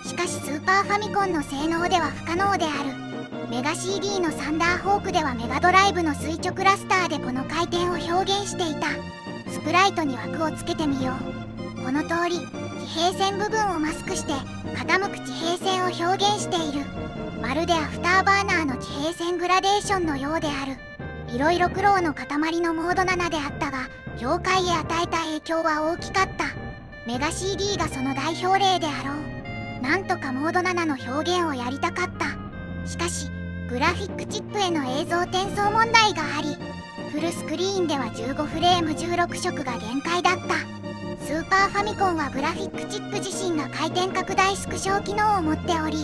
しかしスーパーファミコンの性能では不可能である。メガ CD のサンダーホークではメガドライブの垂直ラスターでこの回転を表現していた。スプライトに枠をつけてみよう。この通り地平線部分をマスクして傾く地平線を表現している。まるでアフターバーナーの地平線グラデーションのようである。いろいろ苦労の塊のモード7であったが、業界へ与えた影響は大きかった。メガ CD がその代表例であろう。なんとかモード7の表現をやりたかった。しかしグラフィックチップへの映像転送問題があり、フルスクリーンでは15フレーム16色が限界だった。スーパーファミコンはグラフィックチップ自身が回転拡大縮小機能を持っており、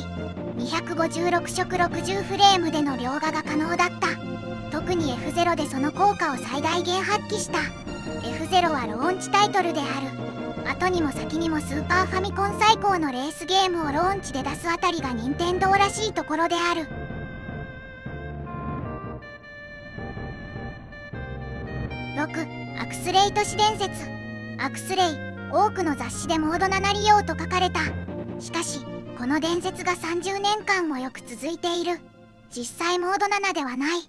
256色60フレームでの描画が可能だった。特に F0 でその効果を最大限発揮した。F0 はローンチタイトルである。後にも先にもスーパーファミコン最高のレースゲームをローンチで出すあたりが任天堂らしいところである。6. アクスレイ都市伝説。アクスレイ、多くの雑誌でモード7利用と書かれた。しかしこの伝説が30年間もよく続いている。実際モード7ではない。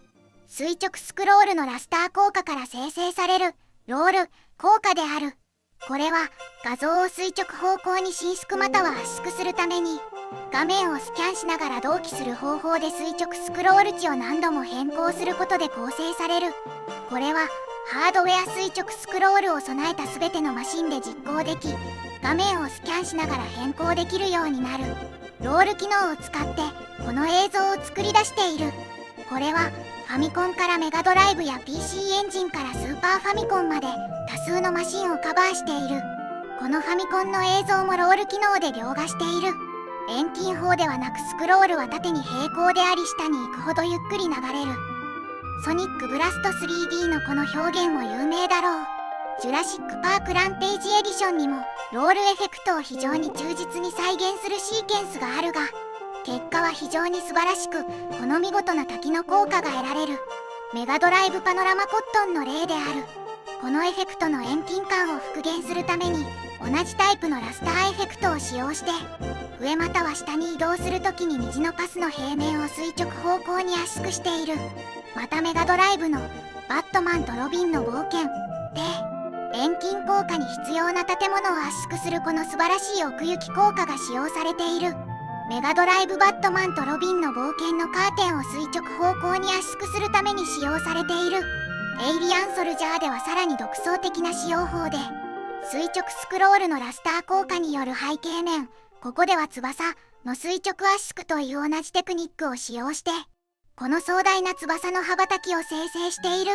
垂直スクロールのラスター効果から生成されるロール効果である。これは画像を垂直方向に伸縮または圧縮するために画面をスキャンしながら同期する方法で垂直スクロール値を何度も変更することで構成される。これはハードウェア垂直スクロールを備えた全てのマシンで実行でき、画面をスキャンしながら変更できるようになるロール機能を使ってこの映像を作り出している。これはファミコンからメガドライブや PC エンジンからスーパーファミコンまで多数のマシンをカバーしている。このファミコンの映像もロール機能で描画している。遠近法ではなくスクロールは縦に平行であり下に行くほどゆっくり流れる。ソニックブラスト 3D のこの表現も有名だろう。ジュラシック・パーク・ランページ・エディションにもロールエフェクトを非常に忠実に再現するシーケンスがあるが、結果は非常に素晴らしく、この見事な滝の効果が得られるメガドライブパノラマコットンの例である。このエフェクトの遠近感を復元するために同じタイプのラスターエフェクトを使用して、上または下に移動するときに虹のパスの平面を垂直方向に圧縮している。またメガドライブのバットマンとロビンの冒険で遠近効果に必要な建物を圧縮するこの素晴らしい奥行き効果が使用されている。メガドライブバットマンとロビンの冒険のカーテンを垂直方向に圧縮するために使用されている。エイリアンソルジャーではさらに独創的な使用法で垂直スクロールのラスター効果による背景面、ここでは翼の垂直圧縮という同じテクニックを使用してこの壮大な翼の羽ばたきを生成している。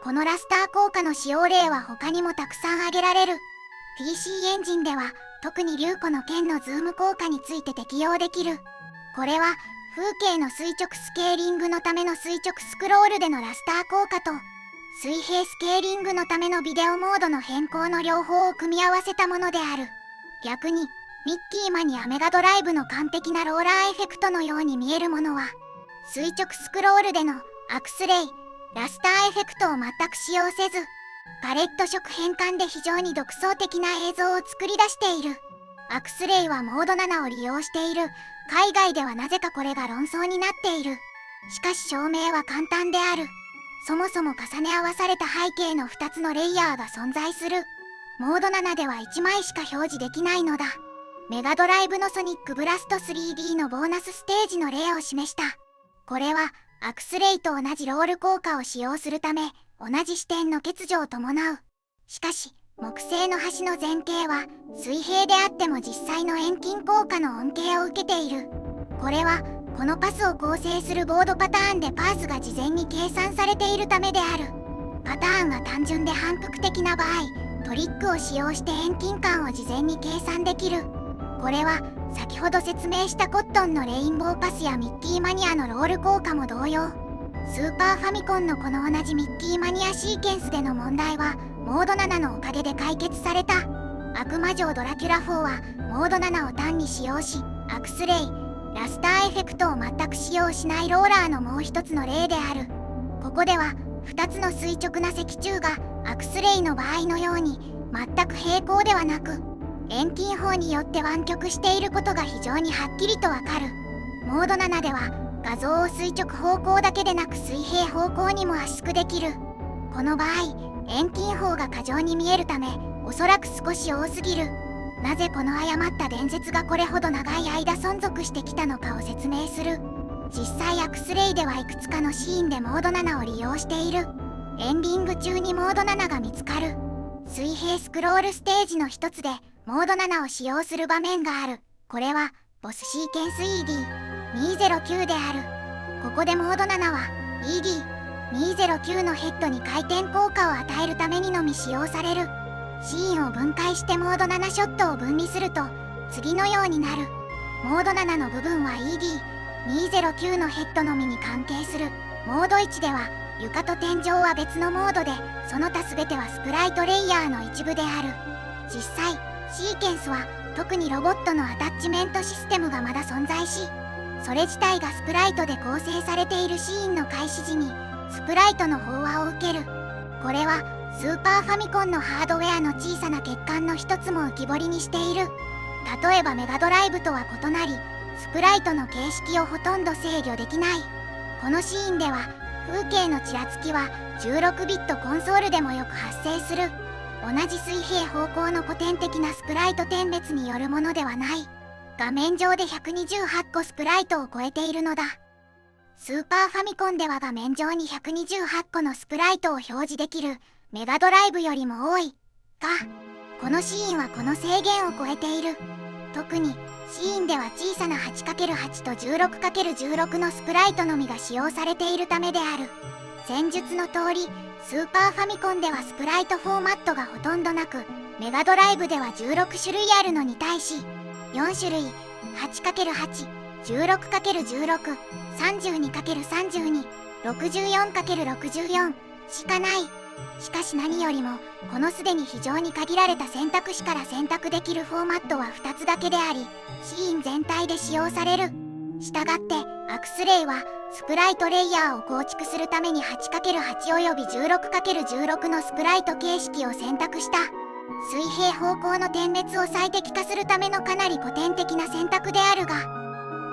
このラスター効果の使用例は他にもたくさん挙げられる。 PC エンジンでは特に竜子の剣のズーム効果について適用できる。これは風景の垂直スケーリングのための垂直スクロールでのラスター効果と水平スケーリングのためのビデオモードの変更の両方を組み合わせたものである。逆にミッキーマニアメガドライブの完璧なローラーエフェクトのように見えるものは垂直スクロールでのアクスレイ、ラスターエフェクトを全く使用せず、パレット色変換で非常に独創的な映像を作り出している。アクスレイはモード7を利用している。海外ではなぜかこれが論争になっている。しかし証明は簡単である。そもそも重ね合わされた背景の2つのレイヤーが存在する。モード7では1枚しか表示できないのだ。メガドライブのソニックブラスト 3D のボーナスステージの例を示した。これはアクスレイと同じロール効果を使用するため、同じ視点の欠如を伴う。しかし、木製の橋の前景は水平であっても実際の遠近効果の恩恵を受けている。これはこのパスを構成するボードパターンでパースが事前に計算されているためである。パターンが単純で反復的な場合、トリックを使用して遠近感を事前に計算できる。これは先ほど説明したコットンのレインボーパスやミッキーマニアのロール効果も同様。スーパーファミコンのこの同じミッキーマニアシーケンスでの問題はモード7のおかげで解決された。悪魔城ドラキュラ4はモード7を単に使用し、アクスレイ、ラスターエフェクトを全く使用しないローラーのもう一つの例である。ここでは2つの垂直な石柱がアクスレイの場合のように全く平行ではなく、遠近法によって湾曲していることが非常にはっきりとわかる。モード7では画像を垂直方向だけでなく水平方向にも圧縮できる。この場合、遠近法が過剰に見えるため、おそらく少し多すぎる。なぜこの誤った伝説がこれほど長い間存続してきたのかを説明する。実際アクスレイではいくつかのシーンでモード7を利用している。エンディング中にモード7が見つかる。水平スクロールステージの一つでモード7を使用する場面がある。これはボスシーケンス ED209 である。ここでモード7は ED209 のヘッドに回転効果を与えるためにのみ使用される。シーンを分解してモード7ショットを分離すると次のようになる。モード7の部分は ED209 のヘッドのみに関係する。モード1では床と天井は別のモードで、その他全てはスプライトレイヤーの一部である。実際シーケンスは特にロボットのアタッチメントシステムがまだ存在し、それ自体がスプライトで構成されているシーンの開始時にスプライトの飽和を受ける。これはスーパーファミコンのハードウェアの小さな欠陥の一つも浮き彫りにしている。例えばメガドライブとは異なり、スプライトの形式をほとんど制御できない。このシーンでは風景のちらつきは16ビットコンソールでもよく発生する。同じ水平方向の古典的なスプライト点別によるものではない。画面上で128個スプライトを超えているのだ。スーパーファミコンでは画面上に128個のスプライトを表示できるメガドライブよりも多いが、このシーンはこの制限を超えている。特にシーンでは小さな 8×8 と 16×16 のスプライトのみが使用されているためである。前述の通り、スーパーファミコンではスプライトフォーマットがほとんどなく、メガドライブでは16種類あるのに対し、4種類 8×8、16×16、32×32、64×64 しかない。しかし何よりも、このすでに非常に限られた選択肢から選択できるフォーマットは2つだけであり、シーン全体で使用される。したがって、アクスレイはスプライトレイヤーを構築するために 8×8 および 16×16 のスプライト形式を選択した。水平方向の点滅を最適化するためのかなり古典的な選択であるが、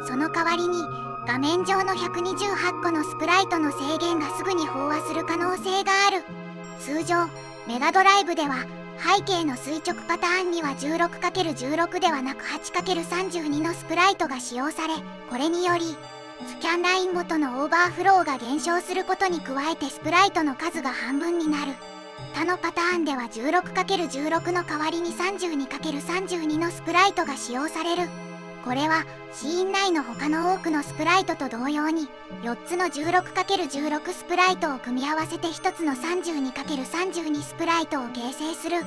その代わりに画面上の128個のスプライトの制限がすぐに飽和する可能性がある。通常メガドライブでは背景の垂直パターンには 16×16 ではなく 8×32 のスプライトが使用され、これによりスキャンラインごとのオーバーフローが減少することに加えてスプライトの数が半分になる。他のパターンでは 16×16 の代わりに 32×32 のスプライトが使用される。これはシーン内の他の多くのスプライトと同様に4つの 16×16 スプライトを組み合わせて1つの 32×32 スプライトを形成する。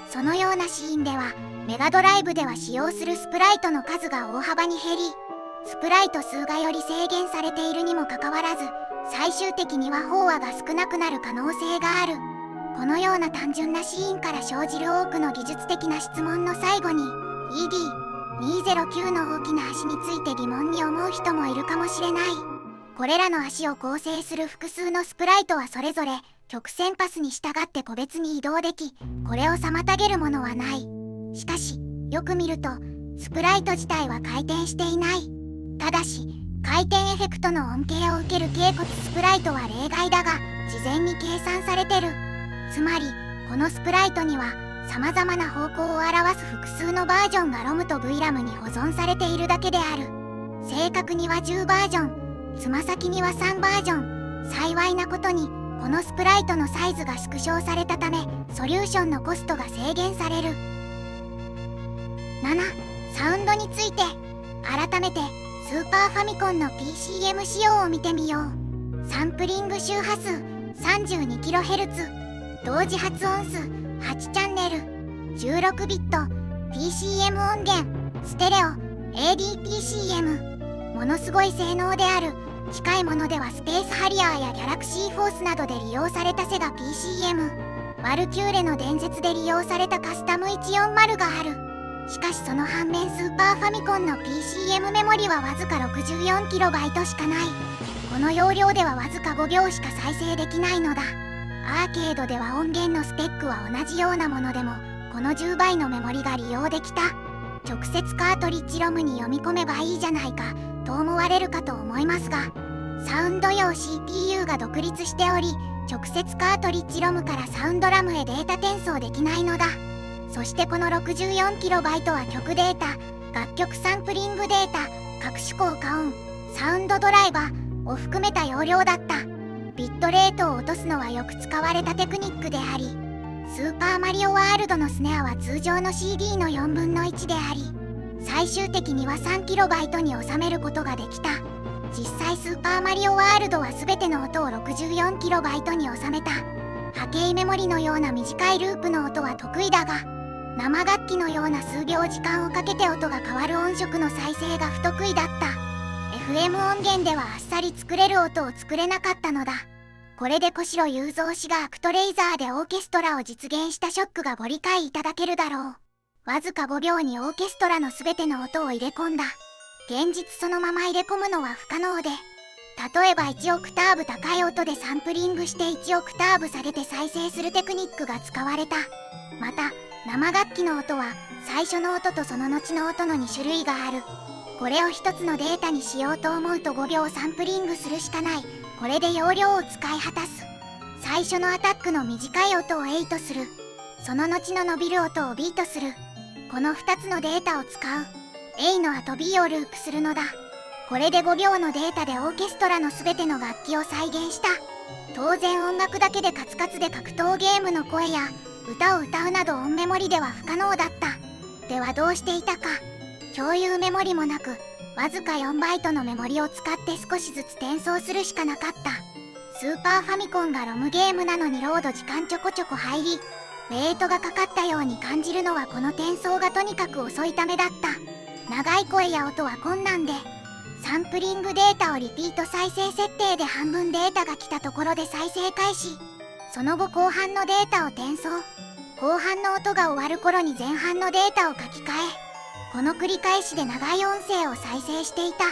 そのようなシーンではメガドライブでは使用するスプライトの数が大幅に減り、スプライト数がより制限されているにもかかわらず、最終的には飽和が少なくなる可能性がある。このような単純なシーンから生じる多くの技術的な質問の最後に ED209 の大きな足について疑問に思う人もいるかもしれない。これらの足を構成する複数のスプライトはそれぞれ曲線パスに従って個別に移動でき、これを妨げるものはない。しかしよく見るとスプライト自体は回転していない。ただし回転エフェクトの恩恵を受ける脛骨スプライトは例外だが事前に計算されてる。つまりこのスプライトには様々な方向を表す複数のバージョンが ROM と VRAM に保存されているだけである。正確には10バージョン、つま先には3バージョン。幸いなことにこのスプライトのサイズが縮小されたためソリューションのコストが制限される。7. サウンドについて。改めてスーパーファミコンの PCM 仕様を見てみよう。サンプリング周波数 32kHz、 同時発音数8チャンネル、16ビット PCM 音源、ステレオ ADPCM。 ものすごい性能である。近いものではスペースハリアーやギャラクシーフォースなどで利用されたセガ PCM、 ワルキューレの伝説で利用されたカスタム140がある。しかしその反面スーパーファミコンの PCM メモリはわずか 64KB しかない。この容量ではわずか5秒しか再生できないのだ。アーケードでは音源のスペックは同じようなものでもこの10倍のメモリが利用できた。直接カートリッジ ROM に読み込めばいいじゃないかと思われるかと思いますが、サウンド用 CPU が独立しており直接カートリッジ ROM からサウンドラムへデータ転送できないのだ。そしてこの 64KB は曲データ、楽曲サンプリングデータ、各種効果音、サウンドドライバーを含めた容量だった。ビットレートを落とすのはよく使われたテクニックであり、スーパーマリオワールドのスネアは通常の CD の4分の1であり、最終的には 3KB に収めることができた。実際スーパーマリオワールドは全ての音を 64KB に収めた。波形メモリのような短いループの音は得意だが、生楽器のような数秒時間をかけて音が変わる音色の再生が不得意だった。 FM 音源ではあっさり作れる音を作れなかったのだ。これで小城雄三氏がアクトレイザーでオーケストラを実現したショックがご理解いただけるだろう。わずか5秒にオーケストラの全ての音を入れ込んだ。現実そのまま入れ込むのは不可能で、例えば1オクターブ高い音でサンプリングして1オクターブ下げて再生するテクニックが使われた。また生楽器の音は最初の音とその後の音の2種類がある。これを一つのデータにしようと思うと5秒サンプリングするしかない。これで容量を使い果たす。最初のアタックの短い音を8とする。その後の伸びる音を B とする。この2つのデータを使う。A の後 B をループするのだ。これで5秒のデータでオーケストラの全ての楽器を再現した。当然音楽だけでカツカツで格闘ゲームの声や歌を歌うなど音メモリでは不可能だった。ではどうしていたか。共有メモリもなく、わずか4バイトのメモリを使って少しずつ転送するしかなかった。スーパーファミコンがロムゲームなのにロード時間ちょこちょこ入り、ウェイトがかかったように感じるのはこの転送がとにかく遅いためだった。長い声や音は困難で、サンプリングデータをリピート再生設定で半分データが来たところで再生開始。その後後半のデータを転送。後半の音が終わる頃に前半のデータを書き換え、この繰り返しで長い音声を再生していた。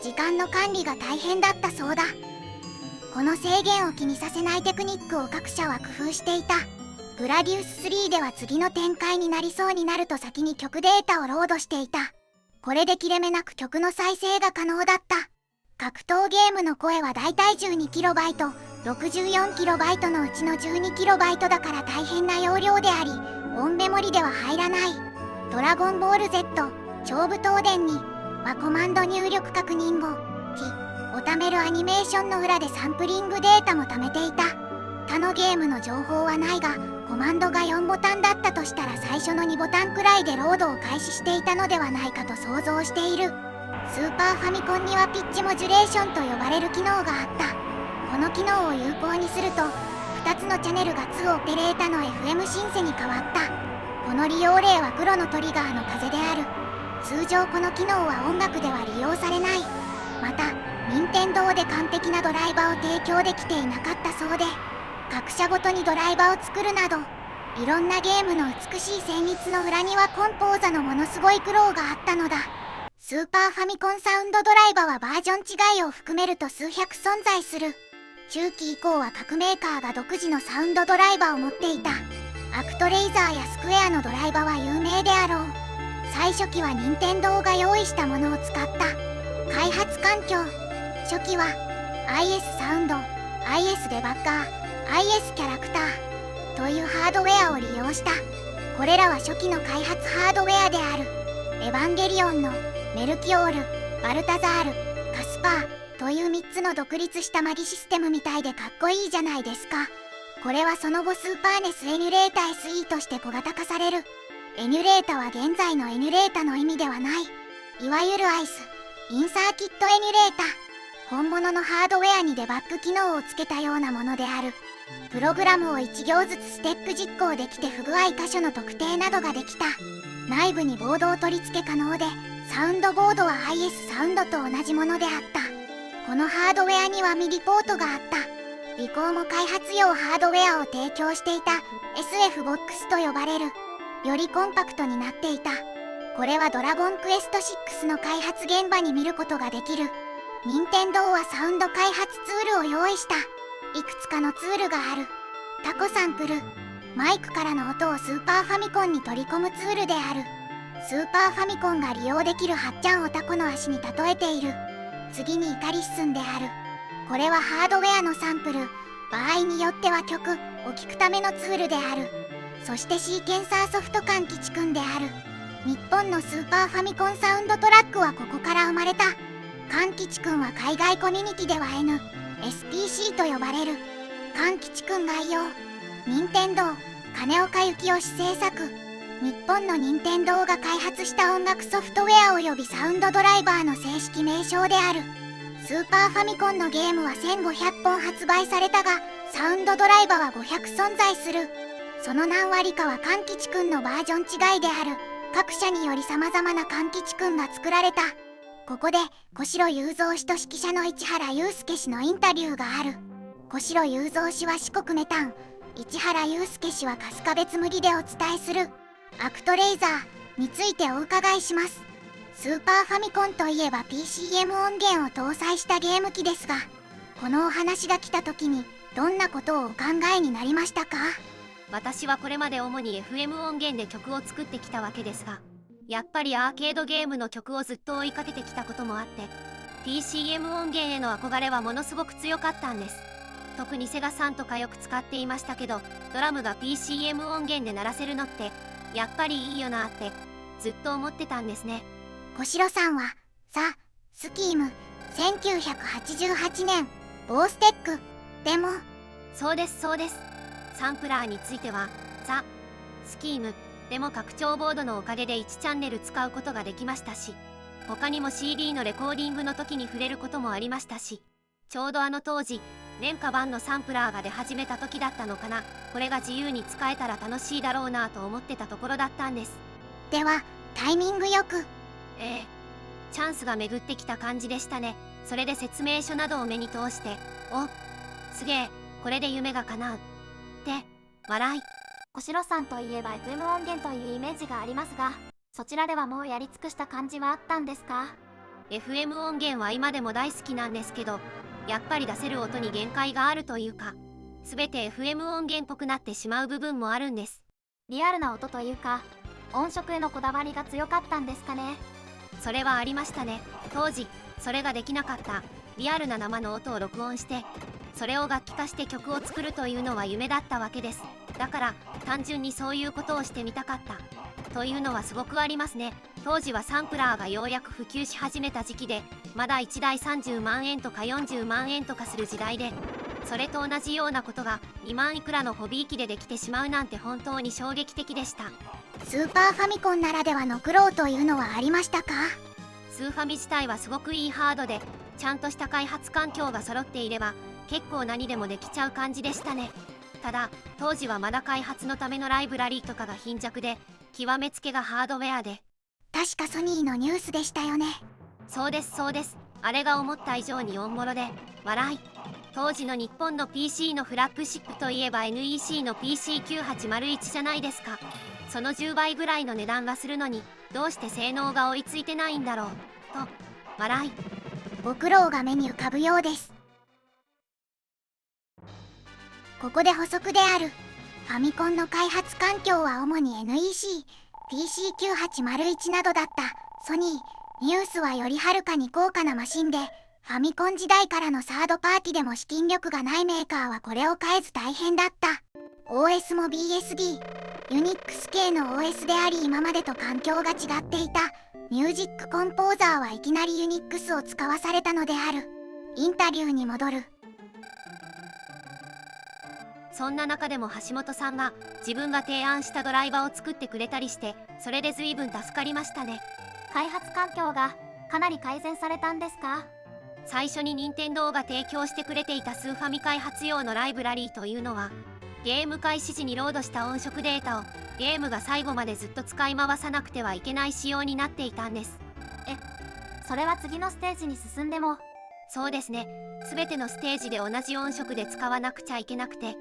時間の管理が大変だったそうだ。この制限を気にさせないテクニックを各社は工夫していた。グラディウス3では次の展開になりそうになると先に曲データをロードしていた。これで切れ目なく曲の再生が可能だった。格闘ゲームの声はだいたい 12KB、64KB のうちの 12KB だから大変な容量であり、音メモリでは入らない。ドラゴンボール Z、超武東電にはコマンド入力確認後、T を貯めるアニメーションの裏でサンプリングデータも貯めていた。他のゲームの情報はないが、コマンドが4ボタンだったとしたら最初の2ボタンくらいでロードを開始していたのではないかと想像している。スーパーファミコンにはピッチモジュレーションと呼ばれる機能があった。この機能を有効にすると、2つのチャンネルが2オペレータの FM シンセに変わった。この利用例は黒のトリガーの風である。通常この機能は音楽では利用されない。また、任天堂で完璧なドライバーを提供できていなかったそうで、各社ごとにドライバーを作るなど、いろんなゲームの美しい旋律の裏にはコンポーザのものすごい苦労があったのだ。スーパーファミコンサウンドドライバーはバージョン違いを含めると数百存在する。中期以降は各メーカーが独自のサウンドドライバーを持っていた。アクトレイザーやスクエアのドライバーは有名であろう。最初期は任天堂が用意したものを使った。開発環境。初期は IS サウンド、IS デバッガー、IS キャラクターというハードウェアを利用した。これらは初期の開発ハードウェアであるエヴァンゲリオンのメルキオール、バルタザール、カスパーという3つの独立したマギシステムみたいでかっこいいじゃないですか。これはその後スーパーネスエニュレータ SE として小型化される。エニュレータは現在のエニュレータの意味ではない、いわゆるアイスインサーキットエニュレータ、本物のハードウェアにデバッグ機能をつけたようなものである。プログラムを1行ずつステップ実行できて不具合箇所の特定などができた。内部にボードを取り付け可能で、サウンドボードは IS サウンドと同じものであった。このハードウェアにはミディポートがあった。リコーも開発用ハードウェアを提供していた SF ボックスと呼ばれる。よりコンパクトになっていた。これはドラゴンクエスト6の開発現場に見ることができる。任天堂はサウンド開発ツールを用意した。いくつかのツールがある。タコサンプル、マイクからの音をスーパーファミコンに取り込むツールである。スーパーファミコンが利用できるはっちゃんをタコの足に例えている。次にイカリッスンである。これはハードウェアのサンプル、場合によっては曲を聴くためのツールである。そしてシーケンサーソフトカンキチくんである。日本のスーパーファミコンサウンドトラックはここから生まれた。カンキチくんは海外コミュニティでは NSPC と呼ばれる。カンキチくん概要。任天堂金岡幸義製作。日本の任天堂が開発した音楽ソフトウェア及びサウンドドライバーの正式名称である。スーパーファミコンのゲームは1500本発売されたが、サウンドドライバーは500存在する。その何割かはカンキチくんのバージョン違いである。各社により様々なカンキチくんが作られた。ここで小城雄三氏と指揮者の市原祐介氏のインタビューがある。小城雄三氏は四国メタン、市原祐介氏は春日別麦でお伝えする。アクトレイザーについてお伺いします。スーパーファミコンといえば PCM 音源を搭載したゲーム機ですが、このお話が来た時にどんなことをお考えになりましたか？私はこれまで主に FM 音源で曲を作ってきたわけですが、やっぱりアーケードゲームの曲をずっと追いかけてきたこともあって、 PCM 音源への憧れはものすごく強かったんです。特にセガさんとかよく使っていましたけど、ドラムが PCM 音源で鳴らせるのってやっぱりいいよなってずっと思ってたんですね。小城さんはザ・スキーム1988年ボーステックでも。そうですそうです。サンプラーについてはザ・スキームでも拡張ボードのおかげで1チャンネル使うことができましたし、他にも CD のレコーディングの時に触れることもありましたし、ちょうどあの当時廉価版のサンプラーが出始めた時だったのかな。これが自由に使えたら楽しいだろうなと思ってたところだったんです。ではタイミングよく。チャンスが巡ってきた感じでしたね。それで説明書などを目に通して、お、すげえ、これで夢が叶うって笑い。小城さんといえば FM 音源というイメージがありますが、そちらではもうやり尽くした感じはあったんですか？ FM 音源は今でも大好きなんですけど、やっぱり出せる音に限界があるというか、全て FM 音源っぽくなってしまう部分もあるんです。リアルな音というか音色へのこだわりが強かったんですかね？それはありましたね。当時それができなかった。リアルな生の音を録音してそれを楽器化して曲を作るというのは夢だったわけです。だから単純にそういうことをしてみたかったというのはすごくありますね。当時はサンプラーがようやく普及し始めた時期で、まだ1台30万円とか40万円とかする時代で、それと同じようなことが2万いくらのホビー機でできてしまうなんて本当に衝撃的でした。スーパーファミコンならではの苦労というのはありましたか？スーファミ自体はすごくいいハードで、ちゃんとした開発環境が揃っていれば結構何でもできちゃう感じでしたね。ただ当時はまだ開発のためのライブラリーとかが貧弱で、極めつけがハードウェアで。確かソニーのニュースでしたよね。そうですそうです。あれが思った以上に大物で笑い。当時の日本の PC のフラッグシップといえば NEC の PC9801 じゃないですか。その10倍ぐらいの値段がするのに、どうして性能が追いついてないんだろうと笑い。ご苦労が目に浮かぶようです。ここで補足である。ファミコンの開発環境は主に NEC、PC9801 などだった。ソニー、ニュースはよりはるかに高価なマシンで、ファミコン時代からのサードパーティでも資金力がないメーカーはこれを買えず大変だった。OS も BSD、ユニックス系の OS であり今までと環境が違っていたミュージックコンポーザーはいきなりユニックスを使わされたのである。インタビューに戻る。そんな中でも橋本さんが自分が提案したドライバーを作ってくれたりして、それで随分助かりましたね。開発環境がかなり改善されたんですか？最初に任天堂が提供してくれていたスーファミ開発用のライブラリーというのは、ゲーム開始時にロードした音色データをゲームが最後までずっと使い回さなくてはいけない仕様になっていたんです。それは次のステージに進んでも？そうですね。全てのステージで同じ音色で使わなくちゃいけなくて、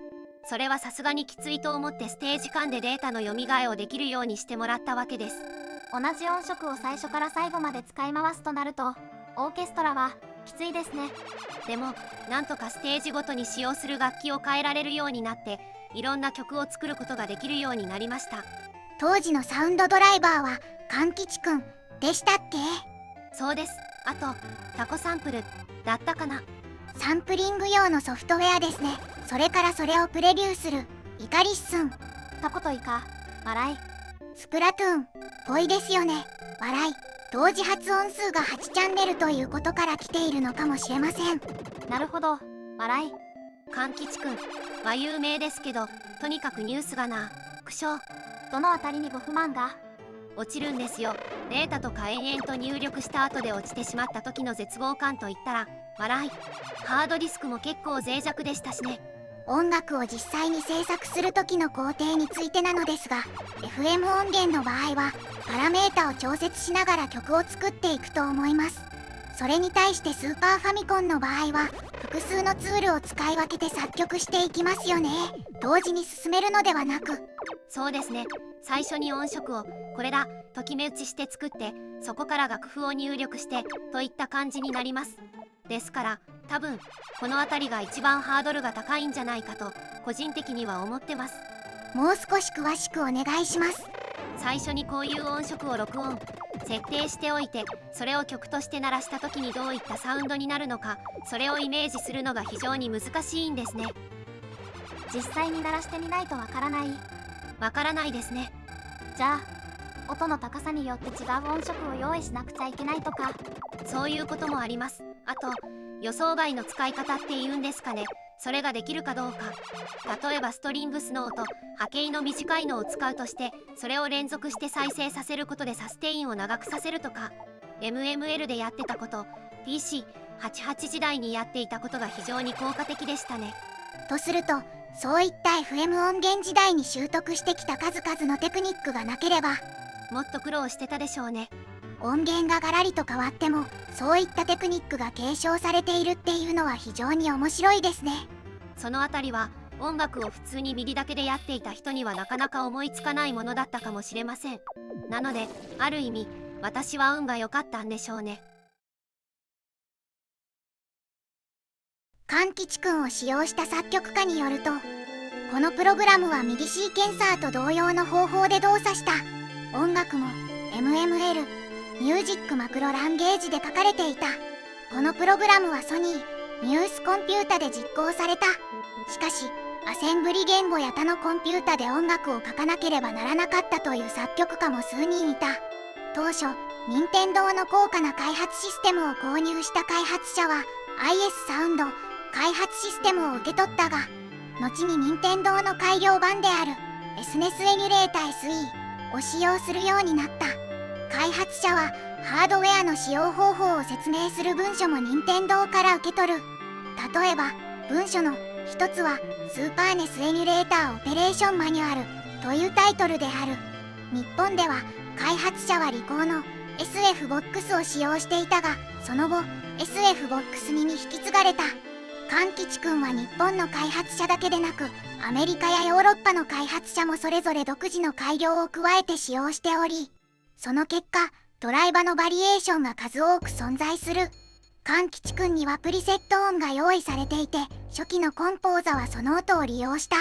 それはさすがにきついと思ってステージ間でデータの読み替えをできるようにしてもらったわけです。同じ音色を最初から最後まで使い回すとなると、オーケストラはきついですね。でもなんとかステージごとに使用する楽器を変えられるようになって、いろんな曲を作ることができるようになりました。当時のサウンドドライバーは勘吉くんでしたっけ？そうです。あとタコサンプルだったかな。サンプリング用のソフトウェアですね。それからそれをプレビューするイカリッスン。タコとイカ、笑い。スプラトゥーンぽいですよね。笑い。同時発音数が8チャンネルということから来ているのかもしれません。なるほど、笑い。勘吉くんは有名ですけど、とにかくニュースがな、苦笑。どのあたりにご不満が？落ちるんですよ。データとか延々と入力した後で落ちてしまった時の絶望感といったら笑い。ハードディスクも結構脆弱でしたしね。音楽を実際に制作する時の工程についてなのですが、 FM 音源の場合はパラメータを調節しながら曲を作っていくと思います。それに対してスーパーファミコンの場合は複数のツールを使い分けて作曲していきますよね。同時に進めるのではなく。そうですね。最初に音色をこれだと決め打ちして作って、そこから楽譜を入力してといった感じになります。ですから多分この辺りが一番ハードルが高いんじゃないかと個人的には思ってます。もう少し詳しくお願いします。最初にこういう音色を録音設定しておいて、それを曲として鳴らした時にどういったサウンドになるのか、それをイメージするのが非常に難しいんですね。実際に鳴らしてみないとわからない？わからないですね。じゃあ音の高さによって違う音色を用意しなくちゃいけないとか？そういうこともあります。あと予想外の使い方っていうんですかね。それができるかどうか。例えばストリングスの音、波形の短いのを使うとして、それを連続して再生させることでサステインを長くさせるとか、 MML でやってたこと、 PC88 時代にやっていたことが非常に効果的でしたね。とすると、そういった FM 音源時代に習得してきた数々のテクニックがなければ、もっと苦労してたでしょうね。音源がガラリと変わってもそういったテクニックが継承されているっていうのは非常に面白いですね。そのあたりは音楽を普通に右だけでやっていた人にはなかなか思いつかないものだったかもしれません。なのである意味私は運が良かったんでしょうね。勘吉くんを使用した作曲家によると、このプログラムは右シーケンサーと同様の方法で動作した。音楽も MML ミュージックマクロランゲージで書かれていた。このプログラムはソニーミュースコンピュータで実行された。しかしアセンブリ言語や他のコンピュータで音楽を書かなければならなかったという作曲家も数人いた。当初任天堂の高価な開発システムを購入した開発者は IS サウンド開発システムを受け取ったが、後に任天堂の改良版である SNES エミュレータ SE を使用するようになった。開発者はハードウェアの使用方法を説明する文書も任天堂から受け取る。例えば文書の一つはスーパーネスエミュレーターオペレーションマニュアルというタイトルである。日本では開発者はリコーの SFBOX を使用していたが、その後 SFBOX2 に引き継がれた。勘吉くんは日本の開発者だけでなくアメリカやヨーロッパの開発者もそれぞれ独自の改良を加えて使用しており、その結果ドライバのバリエーションが数多く存在する。勘吉くんにはプリセット音が用意されていて、初期のコンポーザはその音を利用した。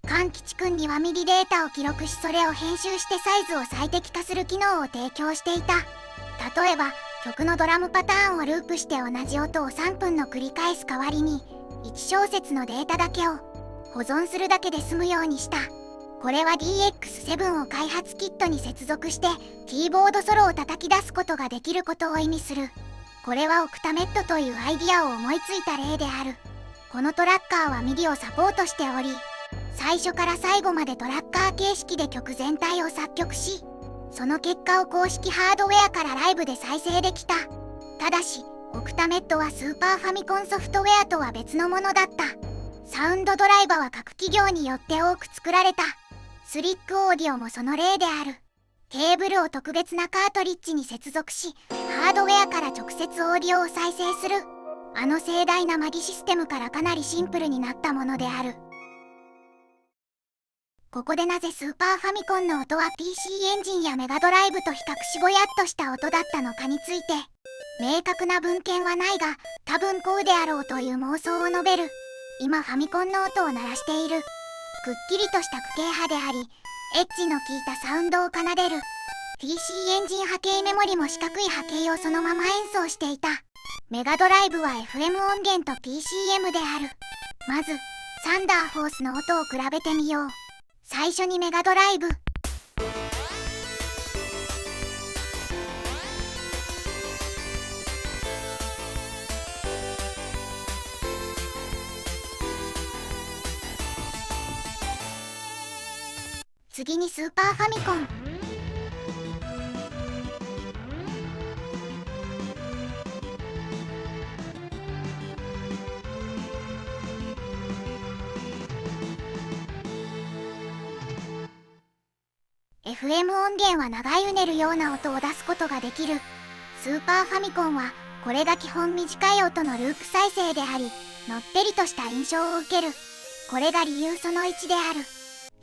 勘吉くんにはミディデータを記録し、それを編集してサイズを最適化する機能を提供していた。例えば曲のドラムパターンをループして同じ音を3分の繰り返す代わりに1小節のデータだけを保存するだけで済むようにした。これは DX7 を開発キットに接続してキーボードソロを叩き出すことができることを意味する。これはオクタメットというアイディアを思いついた例である。このトラッカーは MIDI をサポートしており、最初から最後までトラッカー形式で曲全体を作曲し、その結果を公式ハードウェアからライブで再生できた。ただしオクタメットはスーパーファミコンソフトウェアとは別のものだった。サウンドドライバーは各企業によって多く作られた。スリックオーディオもその例である。ケーブルを特別なカートリッジに接続し、ハードウェアから直接オーディオを再生する。あの盛大なマギシステムからかなりシンプルになったものである。ここでなぜスーパーファミコンの音は PC エンジンやメガドライブと比較しぼやっとした音だったのかについて、明確な文献はないが、多分こうであろうという妄想を述べる。今ファミコンの音を鳴らしている。くっきりとした区形波であり、エッジの効いたサウンドを奏でる。PC エンジン波形メモリも四角い波形をそのまま演奏していた。メガドライブは FM 音源と PCM である。まずサンダーフォースの音を比べてみよう。最初にメガドライブ。次にスーパーファミコン。FM 音源は長いうねるような音を出すことができる。スーパーファミコンはこれが基本短い音のループ再生であり、のっぺりとした印象を受ける。これが理由その1である。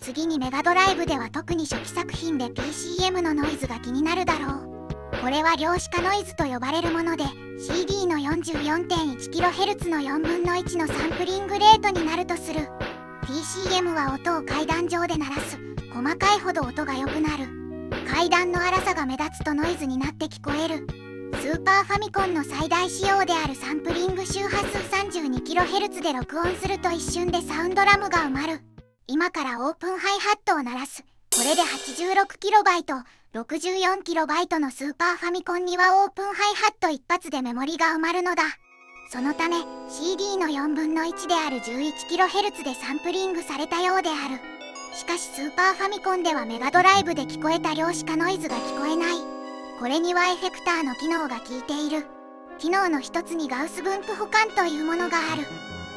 次にメガドライブでは特に初期作品で PCM のノイズが気になるだろう。これは量子化ノイズと呼ばれるもので CD の 44.1kHz の4分の1のサンプリングレートになるとする。 PCM は音を階段上で鳴らす。細かいほど音が良くなる。階段の粗さが目立つとノイズになって聞こえる。スーパーファミコンの最大仕様であるサンプリング周波数 32kHz で録音すると一瞬でサウンドラムが埋まる。今からオープンハイハットを鳴らす。これで 86KB、64KB のスーパーファミコンにはオープンハイハット一発でメモリが埋まるのだ。そのため CD の4分の1である 11kHz でサンプリングされたようである。しかしスーパーファミコンではメガドライブで聞こえた量子化ノイズが聞こえない。これにはエフェクターの機能が効いている。機能の一つにガウス分布補完というものがある。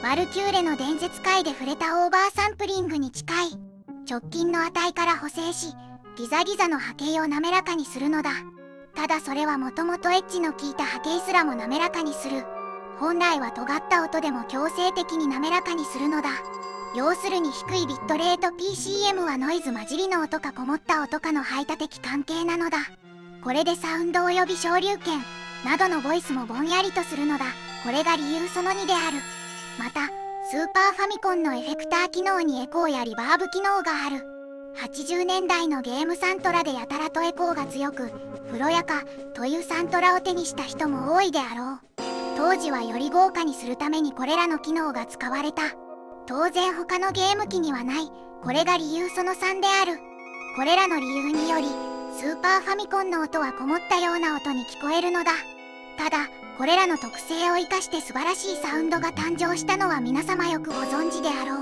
ワルキューレの伝説回で触れたオーバーサンプリングに近い。直近の値から補正し、ギザギザの波形を滑らかにするのだ。ただそれはもともとエッジの効いた波形すらも滑らかにする。本来は尖った音でも強制的に滑らかにするのだ。要するに低いビットレート PCM はノイズ混じりの音かこもった音かの排他的関係なのだ。これでサウンド及び昇竜拳などのボイスもぼんやりとするのだ。これが理由その2である。またスーパーファミコンのエフェクター機能にエコーやリバーブ機能がある。80年代のゲームサントラでやたらとエコーが強く、プロヤカというサントラを手にした人も多いであろう。当時はより豪華にするためにこれらの機能が使われた。当然他のゲーム機にはない。これが理由その3である。これらの理由によりスーパーファミコンの音はこもったような音に聞こえるのだ。ただこれらの特性を生かして素晴らしいサウンドが誕生したのは皆様よくご存知であろう。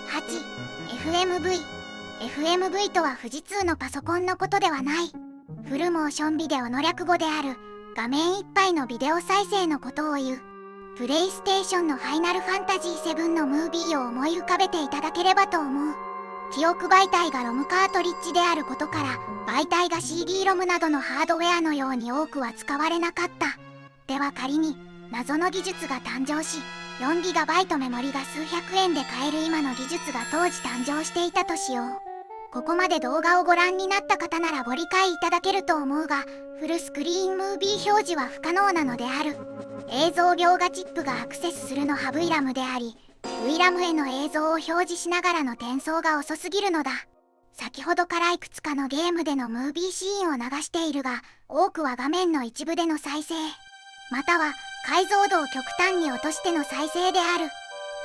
8. FMV とは富士通のパソコンのことではない。フルモーションビデオの略語である。画面いっぱいのビデオ再生のことを言う。プレイステーションのファイナルファンタジー7のムービーを思い浮かべていただければと思う。記憶媒体がロムカートリッジであることから媒体が CD ロムなどのハードウェアのように多くは使われなかった。では仮に謎の技術が誕生し 4GB メモリが数百円で買える今の技術が当時誕生していたとしよう。ここまで動画をご覧になった方ならご理解いただけると思うが、フルスクリーンムービー表示は不可能なのである。映像描画チップがアクセスするのは VRAM であり、VRAM への映像を表示しながらの転送が遅すぎるのだ。先ほどからいくつかのゲームでのムービーシーンを流しているが、多くは画面の一部での再生、または解像度を極端に落としての再生である。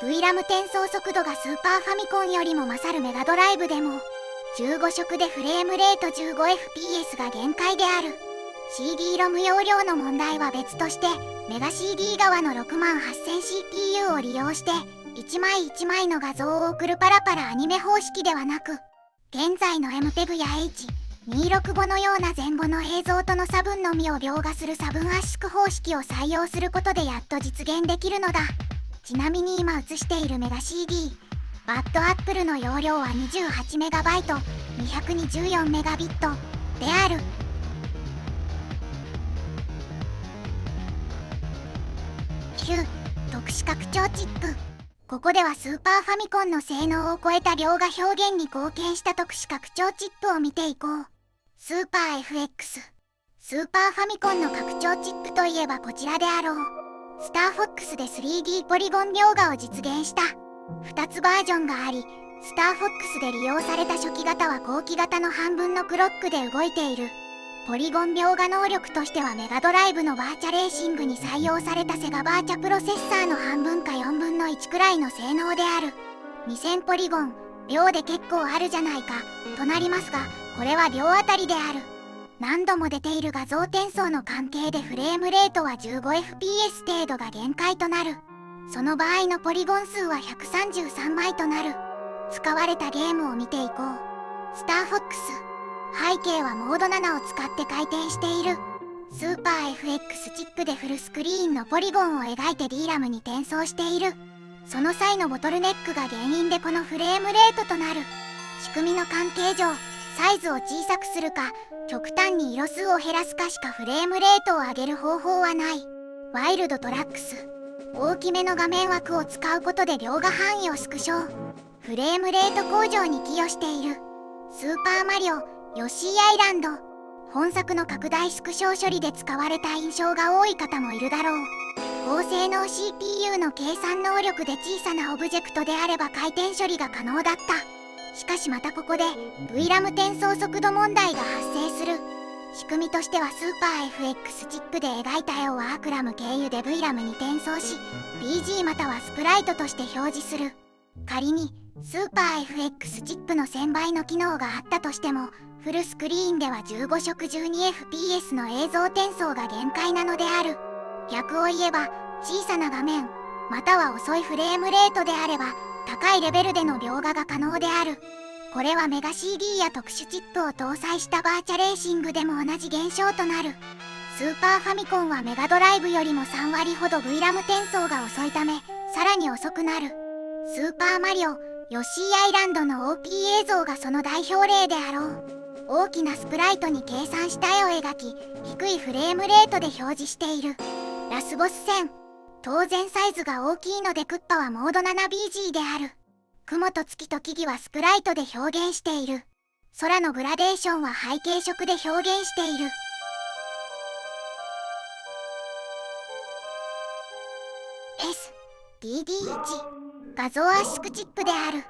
VRAM 転送速度がスーパーファミコンよりも勝るメガドライブでも15色でフレームレート 15fps が限界である。 CD-ROM 容量の問題は別として、メガ CD 側の 68000CPU を利用して1枚1枚の画像を送るパラパラアニメ方式ではなく、現在の MPEG や H.265 のような前後の映像との差分のみを描画する差分圧縮方式を採用することでやっと実現できるのだ。ちなみに今映しているメガ CDバッドアップルの容量は 28MB 224Mbit である。9. 特殊拡張チップ。ここではスーパーファミコンの性能を超えた描画表現に貢献した特殊拡張チップを見ていこう。スーパー FX。スーパーファミコンの拡張チップといえばこちらであろう。スターフォックスで 3D ポリゴン描画を実現した。2つバージョンがあり、スターフォックスで利用された初期型は後期型の半分のクロックで動いている。ポリゴン描画能力としてはメガドライブのバーチャレーシングに採用されたセガバーチャプロセッサーの半分か4分の1くらいの性能である。2000ポリゴン、秒で結構あるじゃないか、となりますが、これは秒あたりである。何度も出ている画像転送の関係でフレームレートは 15fps 程度が限界となる。その場合のポリゴン数は133枚となる。使われたゲームを見ていこう。スターフォックス。背景はモード7を使って回転している。スーパー FX チップでフルスクリーンのポリゴンを描いて DRAM に転送している。その際のボトルネックが原因でこのフレームレートとなる。仕組みの関係上、サイズを小さくするか、極端に色数を減らすかしかフレームレートを上げる方法はない。ワイルドトラックス。大きめの画面枠を使うことで描画範囲を縮小。フレームレート向上に寄与している。スーパーマリオヨッシーアイランド。本作の拡大縮小処理で使われた印象が多い方もいるだろう。高性能 CPU の計算能力で小さなオブジェクトであれば回転処理が可能だった。しかしまたここで VRAM 転送速度問題が発生する。仕組みとしてはスーパー FX チップで描いた絵をワークラム経由で VRAM に転送し BG またはスプライトとして表示する。仮にスーパー FX チップの1000倍の機能があったとしても、フルスクリーンでは15色 12fps の映像転送が限界なのである。逆を言えば、小さな画面または遅いフレームレートであれば高いレベルでの描画が可能である。これはメガ CD や特殊チップを搭載したバーチャレーシングでも同じ現象となる。スーパーファミコンはメガドライブよりも3割ほど VRAM 転送が遅いため、さらに遅くなる。スーパーマリオヨッシーアイランドの OP 映像がその代表例であろう。大きなスプライトに計算した絵を描き、低いフレームレートで表示している。ラスボス戦。当然サイズが大きいのでクッパはモード 7BG である。雲と月と木々はスプライトで表現している。空のグラデーションは背景色で表現している。DD1 画像圧縮チップである。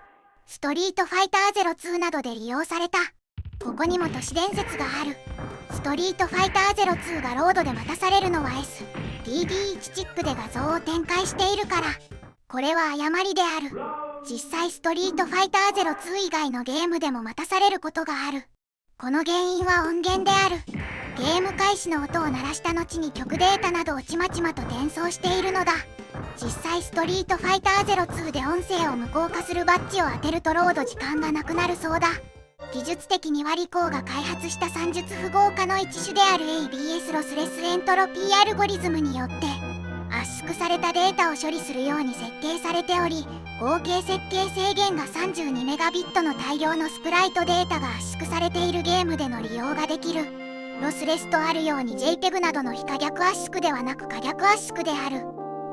ストリートファイター02などで利用された。ここにも都市伝説がある。ストリートファイター02がロードで待たされるのは DD1 チップで画像を展開しているから。これは誤りである。実際ストリートファイター02以外のゲームでも待たされることがある。この原因は音源である。ゲーム開始の音を鳴らした後に曲データなどをちまちまと転送しているのだ。実際ストリートファイター02で音声を無効化するバッジを当てるとロード時間がなくなるそうだ。技術的にはリコーが開発した算術符号化の一種である ABS ロスレスエントロピーアルゴリズムによって圧縮されたデータを処理するように設計されており、合計設計制限が 32Mbit の大量のスプライトデータが圧縮されているゲームでの利用ができる。ロスレスとあるように JPEG などの非可逆圧縮ではなく可逆圧縮である。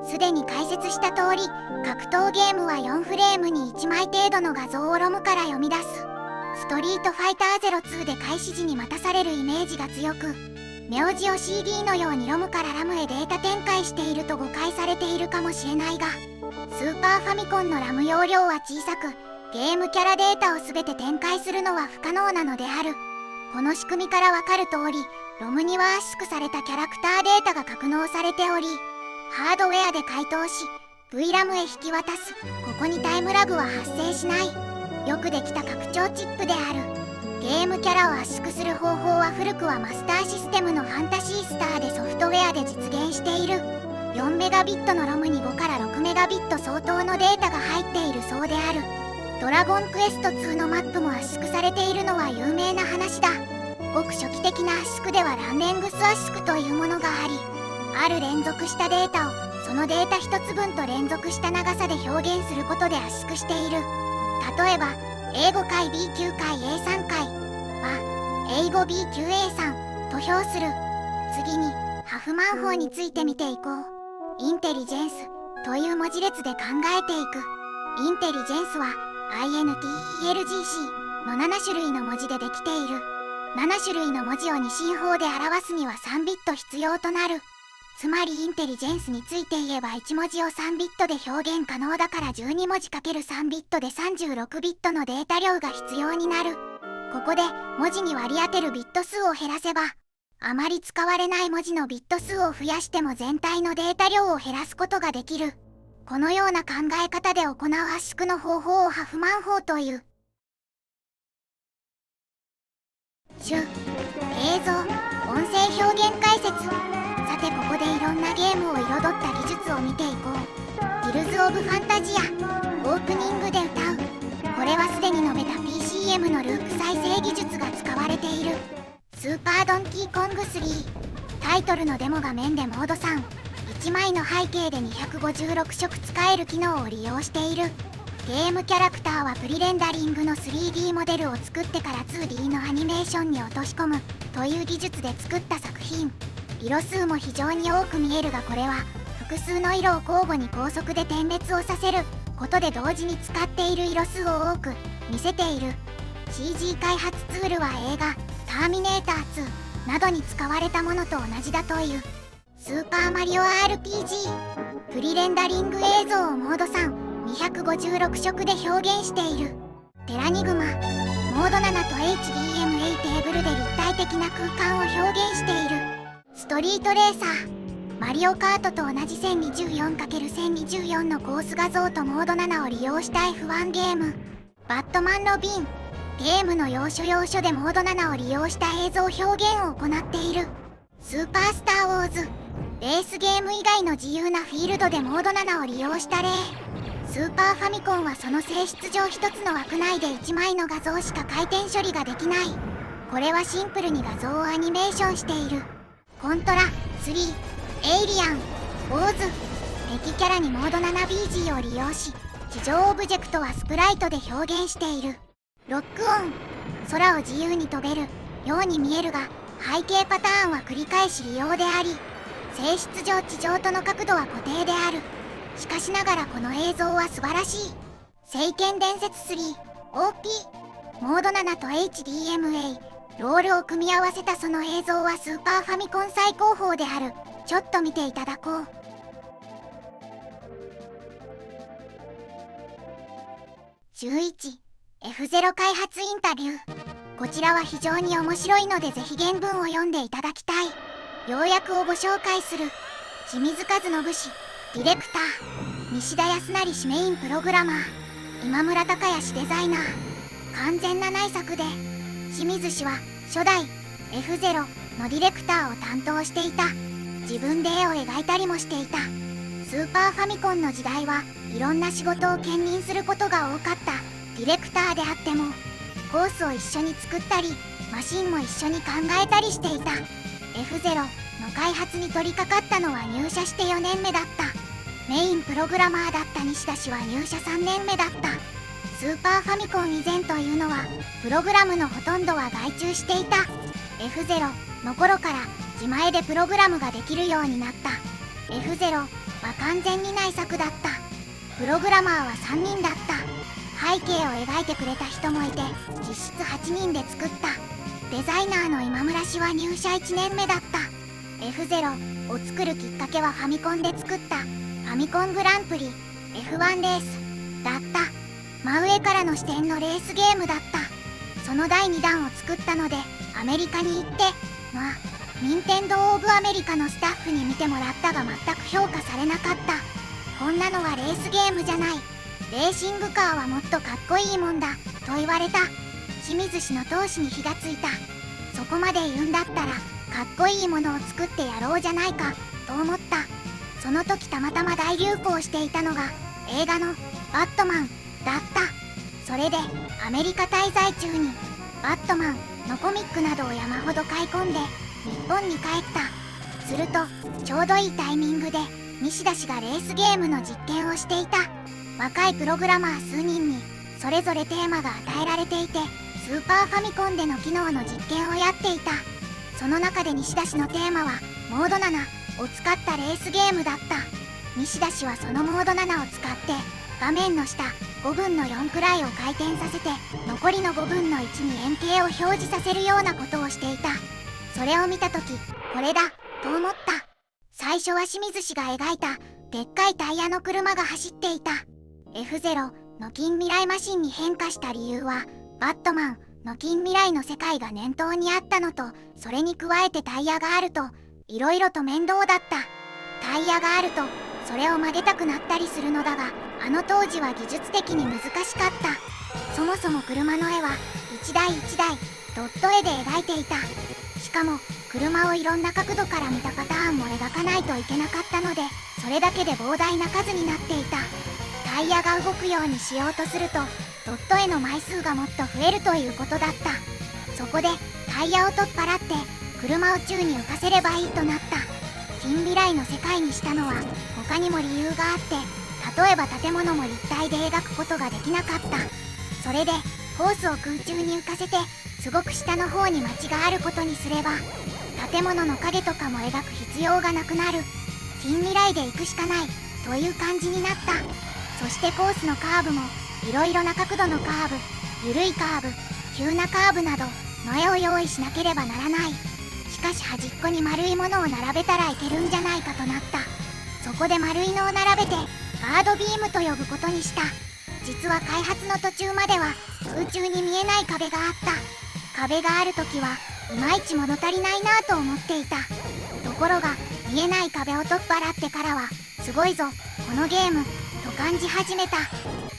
すでに解説した通り、格闘ゲームは4フレームに1枚程度の画像をロムから読み出す。ストリートファイター02で開始時に待たされるイメージが強く、ネオジオ CD のようにロムからラムへデータ展開していると誤解されているかもしれないが、スーパーファミコンのラム容量は小さく、ゲームキャラデータを全て展開するのは不可能なのである。この仕組みからわかる通り、ロムには圧縮されたキャラクターデータが格納されており、ハードウェアで解凍し、VRAM へ引き渡す。ここにタイムラグは発生しない。よくできた拡張チップである。ゲームキャラを圧縮する方法は古くはマスターシステムのファンタシースターでソフトウェアで実現している。4メガビットの ROM に5から6メガビット相当のデータが入っているそうである。ドラゴンクエスト2のマップも圧縮されているのは有名な話だ。ごく初期的な圧縮ではランレングス圧縮というものがあり、ある連続したデータをそのデータ1つ分と連続した長さで表現することで圧縮している。例えば A5 回 B9 回 A3 回は A5B9A3 と表する。次にハフマン法について見ていこう。インテリジェンスという文字列で考えていく。インテリジェンスは INTELGC の7種類の文字でできている。7種類の文字を二進法で表すには3ビット必要となる。つまりインテリジェンスについて言えば1文字を3ビットで表現可能だから12文字 ×3 ビットで36ビットのデータ量が必要になる。ここで文字に割り当てるビット数を減らせば、あまり使われない文字のビット数を増やしても全体のデータ量を減らすことができる。このような考え方で行う圧縮の方法をハフマン法という。映像、音声表現解説。さてここでいろんなゲームを彩った技術を見ていこう。ティルズ・オブ・ファンタジア、オープニングで歌う。これはすでに述べた PCM のループ再生技術が使われている。スーパードンキーコング3。タイトルのデモ画面でモード3。1枚の背景で256色使える機能を利用している。ゲームキャラクターはプリレンダリングの 3D モデルを作ってから 2D のアニメーションに落とし込むという技術で作った作品。色数も非常に多く見えるが、これは複数の色を交互に高速で点滅をさせることで同時に使っている色数を多く見せている。 CG 開発ツールは映画「ターミネーター2」などに使われたものと同じだという。スーパーマリオ RPG プリレンダリング映像をモード3256色で表現している。テラニグマモード7と HDMA テーブルで立体的な空間を表現している。ストリートレーサーマリオカートと同じ 1024×1024 のコース画像とモード7を利用した F1 ゲーム。バットマンロビンゲームの要所要所でモード7を利用した映像表現を行っている。スーパースターウォーズレースゲーム以外の自由なフィールドでモード7を利用した例。スーパーファミコンはその性質上一つの枠内で1枚の画像しか回転処理ができない。これはシンプルに画像をアニメーションしている。コントラ3エイリアンウォーズ敵キャラにモード 7BG を利用し、地上オブジェクトはスプライトで表現している。ロックオン空を自由に飛べるように見えるが、背景パターンは繰り返し利用であり、性質上地上との角度は固定である。しかしながらこの映像は素晴らしい。聖剣伝説 3OP モード7と HDMA ロールを組み合わせたその映像はスーパーファミコン最高峰である。ちょっと見ていただこう。11F0 開発インタビュー。こちらは非常に面白いのでぜひ原文を読んでいただきたい。要約をご紹介する。清水和信氏ディレクター、西田康成氏メインプログラマー、今村孝也氏デザイナー。完全な内作で、清水氏は初代 F0 のディレクターを担当していた。自分で絵を描いたりもしていた。スーパーファミコンの時代はいろんな仕事を兼任することが多かったディレクターであっても、コースを一緒に作ったりマシンも一緒に考えたりしていた。 F0 の開発に取り掛かったのは入社して4年目だった。メインプログラマーだった西田氏は入社3年目だった。スーパーファミコン以前というのはプログラムのほとんどは外注していた。 F0 の頃から自前でプログラムができるようになった。 F0 は完全に内作だった。プログラマーは3人だった。背景を描いてくれた人もいて実質8人で作った。デザイナーの今村氏は入社1年目だった。 F0 を作るきっかけはファミコンで作ったファミコングランプリ F1 レースだった。真上からの視点のレースゲームだった。その第2弾を作ったのでアメリカに行って任天堂オブアメリカのスタッフに見てもらったが全く評価されなかった。こんなのはレースゲームじゃない。レーシングカーはもっとかっこいいもんだと言われた。清水氏の闘志に火がついた。そこまで言うんだったらかっこいいものを作ってやろうじゃないかと思った。その時たまたま大流行していたのが映画のバットマンだった。それでアメリカ滞在中にバットマンのコミックなどを山ほど買い込んで日本に帰った。するとちょうどいいタイミングで西田氏がレースゲームの実験をしていた。若いプログラマー数人にそれぞれテーマが与えられていて、スーパーファミコンでの機能の実験をやっていた。その中で西田氏のテーマはモード7を使ったレースゲームだった。西田氏はそのモード7を使って画面の下5分の4くらいを回転させて残りの5分の1に円形を表示させるようなことをしていた。それを見た時これだと思った。最初は清水氏が描いたでっかいタイヤの車が走っていた。F0 の近未来マシンに変化した理由はバットマンの近未来の世界が念頭にあったのと、それに加えてタイヤがあるといろいろと面倒だった。タイヤがあるとそれを曲げたくなったりするのだが、あの当時は技術的に難しかった。そもそも車の絵は一台一台ドット絵で描いていた。しかも車をいろんな角度から見たパターンも描かないといけなかったので、それだけで膨大な数になっていた。タイヤが動くようにしようとするとドット絵の枚数がもっと増えるということだった。そこでタイヤを取っ払って車を宙に浮かせればいいとなった。近未来の世界にしたのは他にも理由があって、例えば建物も立体で描くことができなかった。それでホースを空中に浮かせてすごく下の方に街があることにすれば建物の影とかも描く必要がなくなる。近未来で行くしかないという感じになった。そしてコースのカーブもいろいろな角度のカーブ、緩いカーブ、急なカーブなどの絵を用意しなければならない。しかし端っこに丸いものを並べたらいけるんじゃないかとなった。そこで丸いのを並べてガードビームと呼ぶことにした。実は開発の途中までは空中に見えない壁があった。壁がある時はいまいち物足りないなぁと思っていた。ところが見えない壁を取っ払ってからはすごいぞこのゲームと感じ始めた。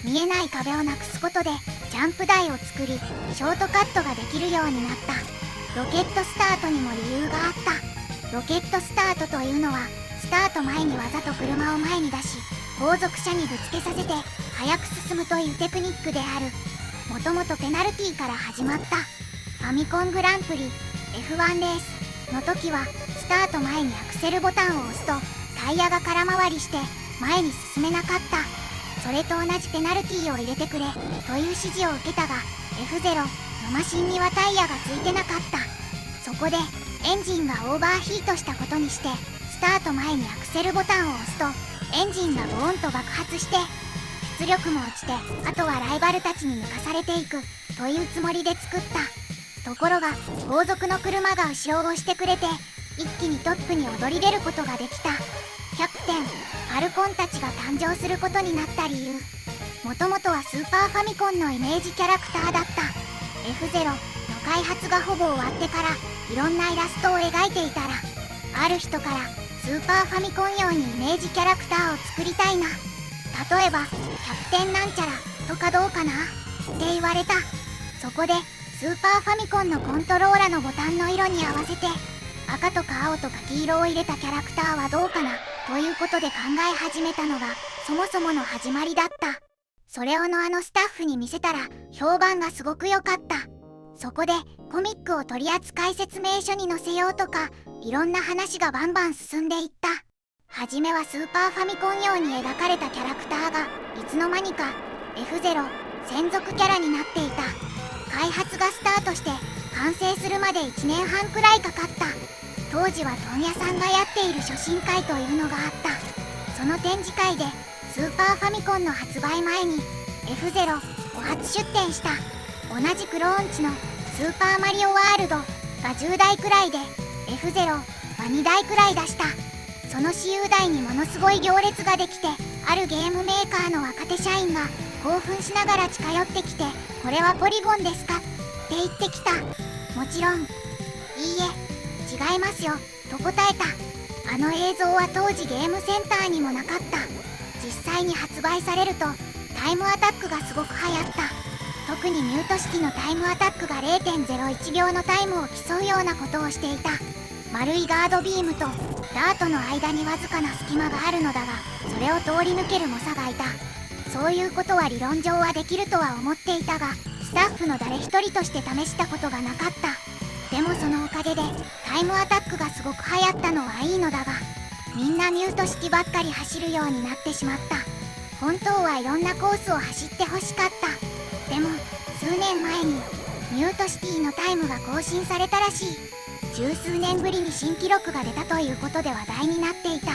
見えない壁をなくすことでジャンプ台を作りショートカットができるようになった。ロケットスタートにも理由があった。ロケットスタートというのはスタート前にわざと車を前に出し後続車にぶつけさせて速く進むというテクニックである。もともとペナルティから始まった。ファミコングランプリ F1 レースの時はスタート前にアクセルボタンを押すとタイヤが空回りして前に進めなかった。それと同じペナルティを入れてくれという指示を受けたが F0 のマシンにはタイヤがついてなかった。そこでエンジンがオーバーヒートしたことにしてスタート前にアクセルボタンを押すとエンジンがボーンと爆発して出力も落ちて、あとはライバルたちに抜かされていくというつもりで作った。ところが後続の車が後ろを押してくれて一気にトップに躍り出ることができた。キャプテンファルコンたちが誕生することになった理由、もともとはスーパーファミコンのイメージキャラクターだった。 F0 の開発がほぼ終わってからいろんなイラストを描いていたら、ある人からスーパーファミコン用にイメージキャラクターを作りたいな、例えばキャプテンなんちゃらとかどうかなって言われた。そこでスーパーファミコンのコントローラのボタンの色に合わせて赤とか青とか黄色を入れたキャラクターはどうかなということで考え始めたのがそもそもの始まりだった。それをあのスタッフに見せたら評判がすごく良かった。そこでコミックを取扱説明書に載せようとかいろんな話がバンバン進んでいった。はじめはスーパーファミコン用に描かれたキャラクターがいつの間にか F0 専属キャラになっていた。開発がスタートして完成するまで1年半くらいかかった。当時は問屋さんがやっている初心会というのがあった。その展示会でスーパーファミコンの発売前に F0 を初出展した。同じくローンチのスーパーマリオワールドが10台くらいで F0 は2台くらい出した。その私有台にものすごい行列ができて、あるゲームメーカーの若手社員が興奮しながら近寄ってきて、これはポリゴンですかって言ってきた。もちろん、いいえ、違いますよと答えた。あの映像は当時ゲームセンターにもなかった。実際に発売されるとタイムアタックがすごく流行った。特にミュート式のタイムアタックが 0.01 秒のタイムを競うようなことをしていた。丸いガードビームとダートの間にわずかな隙間があるのだが、それを通り抜ける猛者がいた。そういうことは理論上はできるとは思っていたが、スタッフの誰一人として試したことがなかった。でもそのおかげでタイムアタックがすごく流行ったのはいいのだが、みんなミュート式ばっかり走るようになってしまった。本当はいろんなコースを走ってほしかった。でも数年前にミュートシティのタイムが更新されたらしい。十数年ぶりに新記録が出たということで話題になっていた。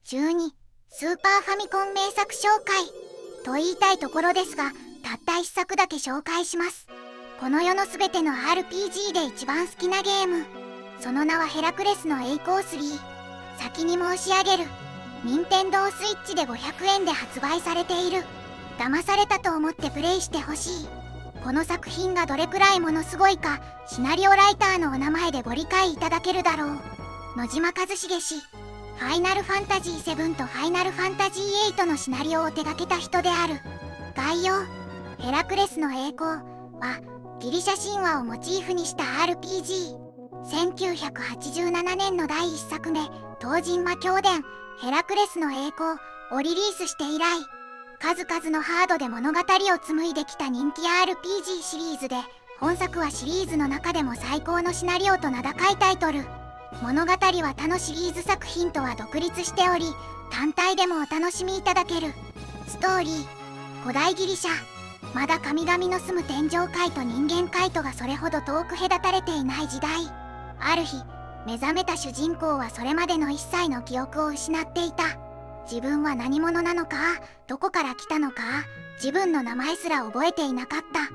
12、スーパーファミコン名作紹介と言いたいところですが、たった一作だけ紹介します。この世のすべての RPG で一番好きなゲーム、その名はヘラクレスの栄光3。先に申し上げる。任天堂スイッチで500円で発売されている。騙されたと思ってプレイしてほしい。この作品がどれくらいものすごいか、シナリオライターのお名前でご理解いただけるだろう。野島一茂氏。ファイナルファンタジー7とファイナルファンタジー8のシナリオを手掛けた人である。概要。ヘラクレスの栄光はギリシャ神話をモチーフにした RPG。1987年の第1作目、東神魔教伝ヘラクレスの栄光をリリースして以来、数々のハードで物語を紡いできた人気 RPG シリーズで、本作はシリーズの中でも最高のシナリオと名高いタイトル。物語は他のシリーズ作品とは独立しており、単体でもお楽しみいただける。ストーリー。古代ギリシャ。まだ神々の住む天上界と人間界とがそれほど遠く隔たれていない時代。ある日、目覚めた主人公はそれまでの一切の記憶を失っていた。自分は何者なのか、どこから来たのか、自分の名前すら覚えていなかった。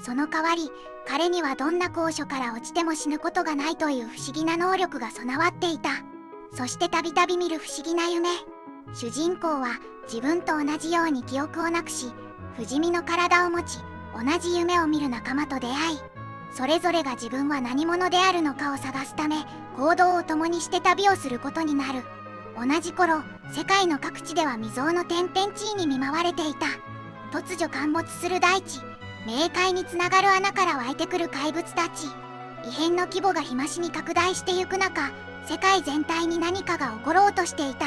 その代わり、彼にはどんな高所から落ちても死ぬことがないという不思議な能力が備わっていた。そしてたびたび見る不思議な夢。主人公は自分と同じように記憶をなくし、不死身の体を持ち、同じ夢を見る仲間と出会い、それぞれが自分は何者であるのかを探すため、行動を共にして旅をすることになる。同じ頃、世界の各地では未曾有の天変地異に見舞われていた。突如陥没する大地、冥界につながる穴から湧いてくる怪物たち。異変の規模が日増しに拡大してゆく中、世界全体に何かが起ころうとしていた。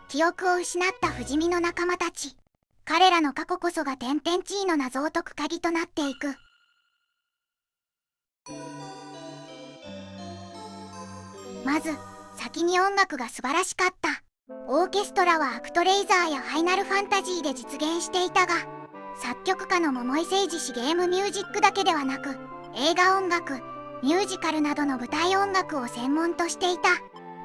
記憶を失った不死身の仲間たち。彼らの過去こそが天変地異の謎を解く鍵となっていく。まず、先に音楽が素晴らしかった。オーケストラはアクトレイザーやファイナルファンタジーで実現していたが、作曲家の桃井誠司氏ゲームミュージックだけではなく、映画音楽、ミュージカルなどの舞台音楽を専門としていた。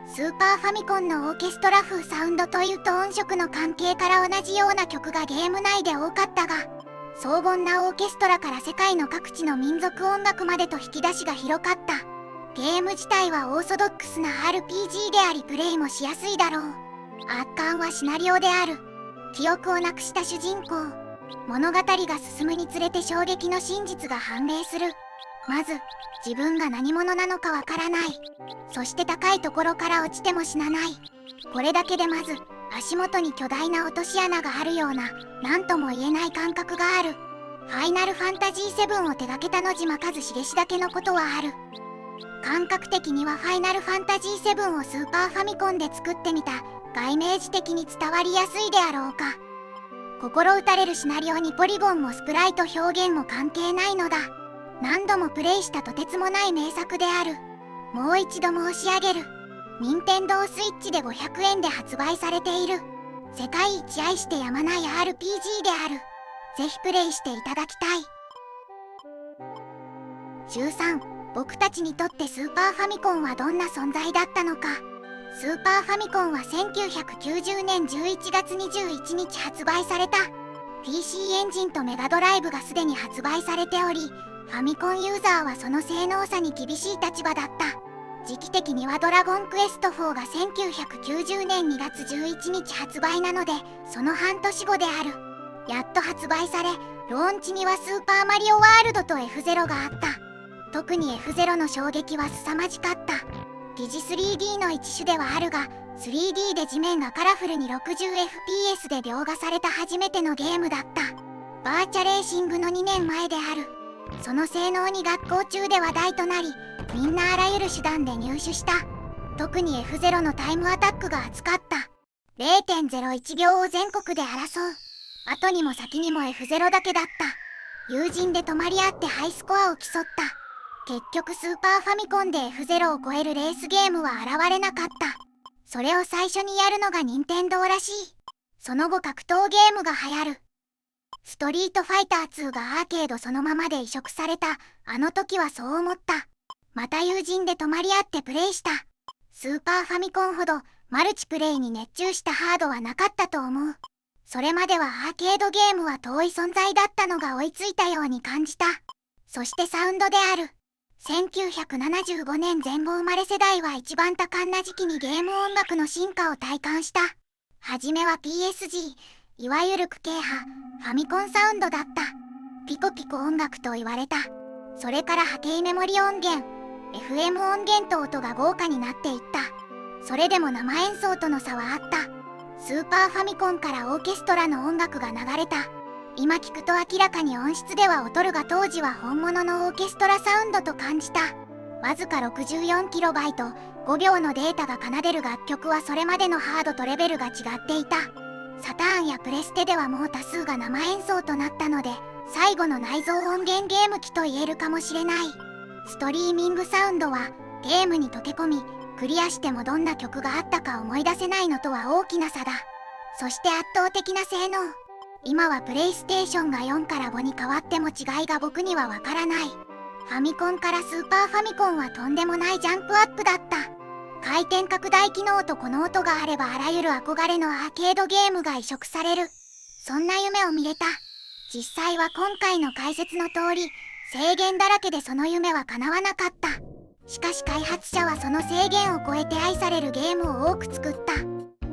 スーパーファミコンのオーケストラ風サウンドというと音色の関係から同じような曲がゲーム内で多かったが、荘厳なオーケストラから世界の各地の民族音楽までと引き出しが広かった。ゲーム自体はオーソドックスな RPG でありプレイもしやすいだろう。圧巻はシナリオである。記憶をなくした主人公。物語が進むにつれて衝撃の真実が判明する。まず、自分が何者なのかわからない。そして高いところから落ちても死なない。これだけでまず、足元に巨大な落とし穴があるような、何とも言えない感覚がある。ファイナルファンタジー7を手掛けた野島一茂氏だけのことはある。感覚的にはファイナルファンタジー7をスーパーファミコンで作ってみたがイメージ的に伝わりやすいであろうか。心打たれるシナリオにポリゴンもスプライト表現も関係ないのだ。何度もプレイしたとてつもない名作である。もう一度申し上げる。任天堂スイッチで500円で発売されている。世界一愛してやまない RPG である。ぜひプレイしていただきたい。13、僕たちにとってスーパーファミコンはどんな存在だったのか。スーパーファミコンは1990年11月21日発売された。PC エンジンとメガドライブがすでに発売されており、ファミコンユーザーはその性能差に厳しい立場だった。時期的にはドラゴンクエスト4が1990年2月11日発売なので、その半年後である。やっと発売され、ローンチにはスーパーマリオワールドと F0 があった。特に F0 の衝撃は凄まじかった。疑似 3D の一種ではあるが、3D で地面がカラフルに 60fps で描画された初めてのゲームだった。バーチャレーシングの2年前である。その性能に学校中で話題となり、みんなあらゆる手段で入手した。特に F0 のタイムアタックが熱かった。0.01 秒を全国で争う。後にも先にも F0 だけだった。友人で泊まり合ってハイスコアを競った。結局スーパーファミコンで F0 を超えるレースゲームは現れなかった。それを最初にやるのが任天堂らしい。その後格闘ゲームが流行る。ストリートファイター2がアーケードそのままで移植された。あの時はそう思った。また友人で泊まり合ってプレイした。スーパーファミコンほどマルチプレイに熱中したハードはなかったと思う。それまではアーケードゲームは遠い存在だったのが追いついたように感じた。そしてサウンドである。1975年前後生まれ世代は一番多感な時期にゲーム音楽の進化を体感した。はじめは PSG、いわゆるク系派、ファミコンサウンドだった。ピコピコ音楽と言われた。それから波形メモリ音源、FM 音源と音が豪華になっていった。それでも生演奏との差はあった。スーパーファミコンからオーケストラの音楽が流れた。今聞くと明らかに音質では劣るが当時は本物のオーケストラサウンドと感じた。わずか 64KB、5秒のデータが奏でる楽曲はそれまでのハードとレベルが違っていた。サターンやプレステではもう多数が生演奏となったので、最後の内蔵音源ゲーム機と言えるかもしれない。ストリーミングサウンドはゲームに溶け込み、クリアしてもどんな曲があったか思い出せないのとは大きな差だ。そして圧倒的な性能。今はプレイステーションが4から5に変わっても違いが僕にはわからない。ファミコンからスーパーファミコンはとんでもないジャンプアップだった。回転拡大機能とこの音があればあらゆる憧れのアーケードゲームが移植される。そんな夢を見れた。実際は今回の解説の通り、制限だらけでその夢は叶わなかった。しかし開発者はその制限を超えて愛されるゲームを多く作った。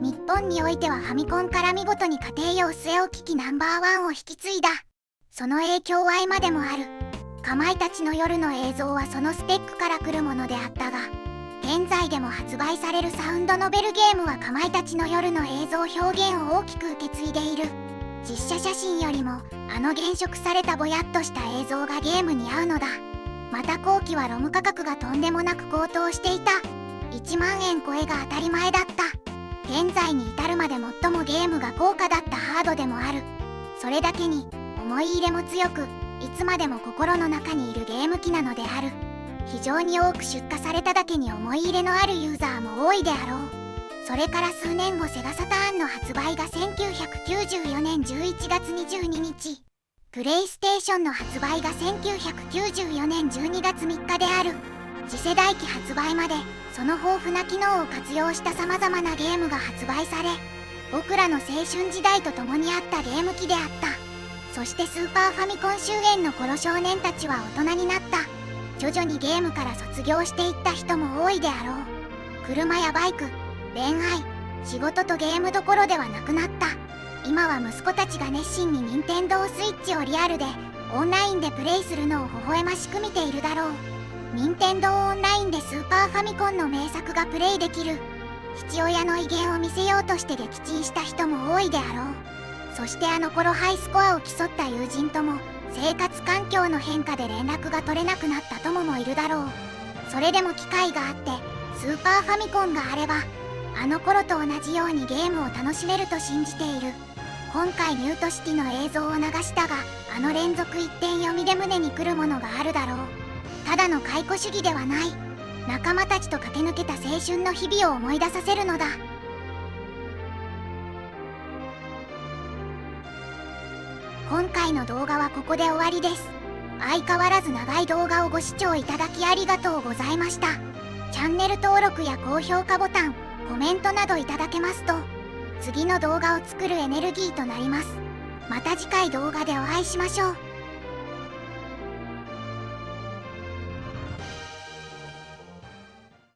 日本においてはファミコンから見事に家庭用据え置き機No.1を引き継いだ。その影響は今でもある。かまいたちの夜の映像はそのスペックから来るものであったが、現在でも発売されるサウンドノベルゲームはかまいたちの夜の映像表現を大きく受け継いでいる。実写写真よりもあの減色されたぼやっとした映像がゲームに合うのだ。また後期はロム価格がとんでもなく高騰していた。1万円超えが当たり前だった。現在に至るまで最もゲームが高価だったハードでもある。それだけに思い入れも強く、いつまでも心の中にいるゲーム機なのである。非常に多く出荷されただけに思い入れのあるユーザーも多いであろう。それから数年後セガサターンの発売が1994年11月22日。プレイステーションの発売が1994年12月3日である。次世代機発売までその豊富な機能を活用した様々なゲームが発売され、僕らの青春時代と共にあったゲーム機であった。そしてスーパーファミコン終焉の頃少年たちは大人になった。徐々にゲームから卒業していった人も多いであろう。車やバイク、恋愛、仕事とゲームどころではなくなった。今は息子たちが熱心に任天堂スイッチをリアルでオンラインでプレイするのを微笑ましく見ているだろう。任天堂オンラインでスーパーファミコンの名作がプレイできる。父親の威厳を見せようとして撃沈した人も多いであろう。そしてあの頃ハイスコアを競った友人とも生活環境の変化で連絡が取れなくなった友もいるだろう。それでも機会があってスーパーファミコンがあればあの頃と同じようにゲームを楽しめると信じている。今回ニュートシティの映像を流したが、あの連続一点読みで胸にくるものがあるだろう。ただの解雇主義ではない。仲間たちと駆け抜けた青春の日々を思い出させるのだ。今回の動画はここで終わりです。相変わらず長い動画をご視聴いただきありがとうございました。チャンネル登録や高評価ボタン、コメントなどいただけますと次の動画を作るエネルギーとなります。また次回動画でお会いしましょう。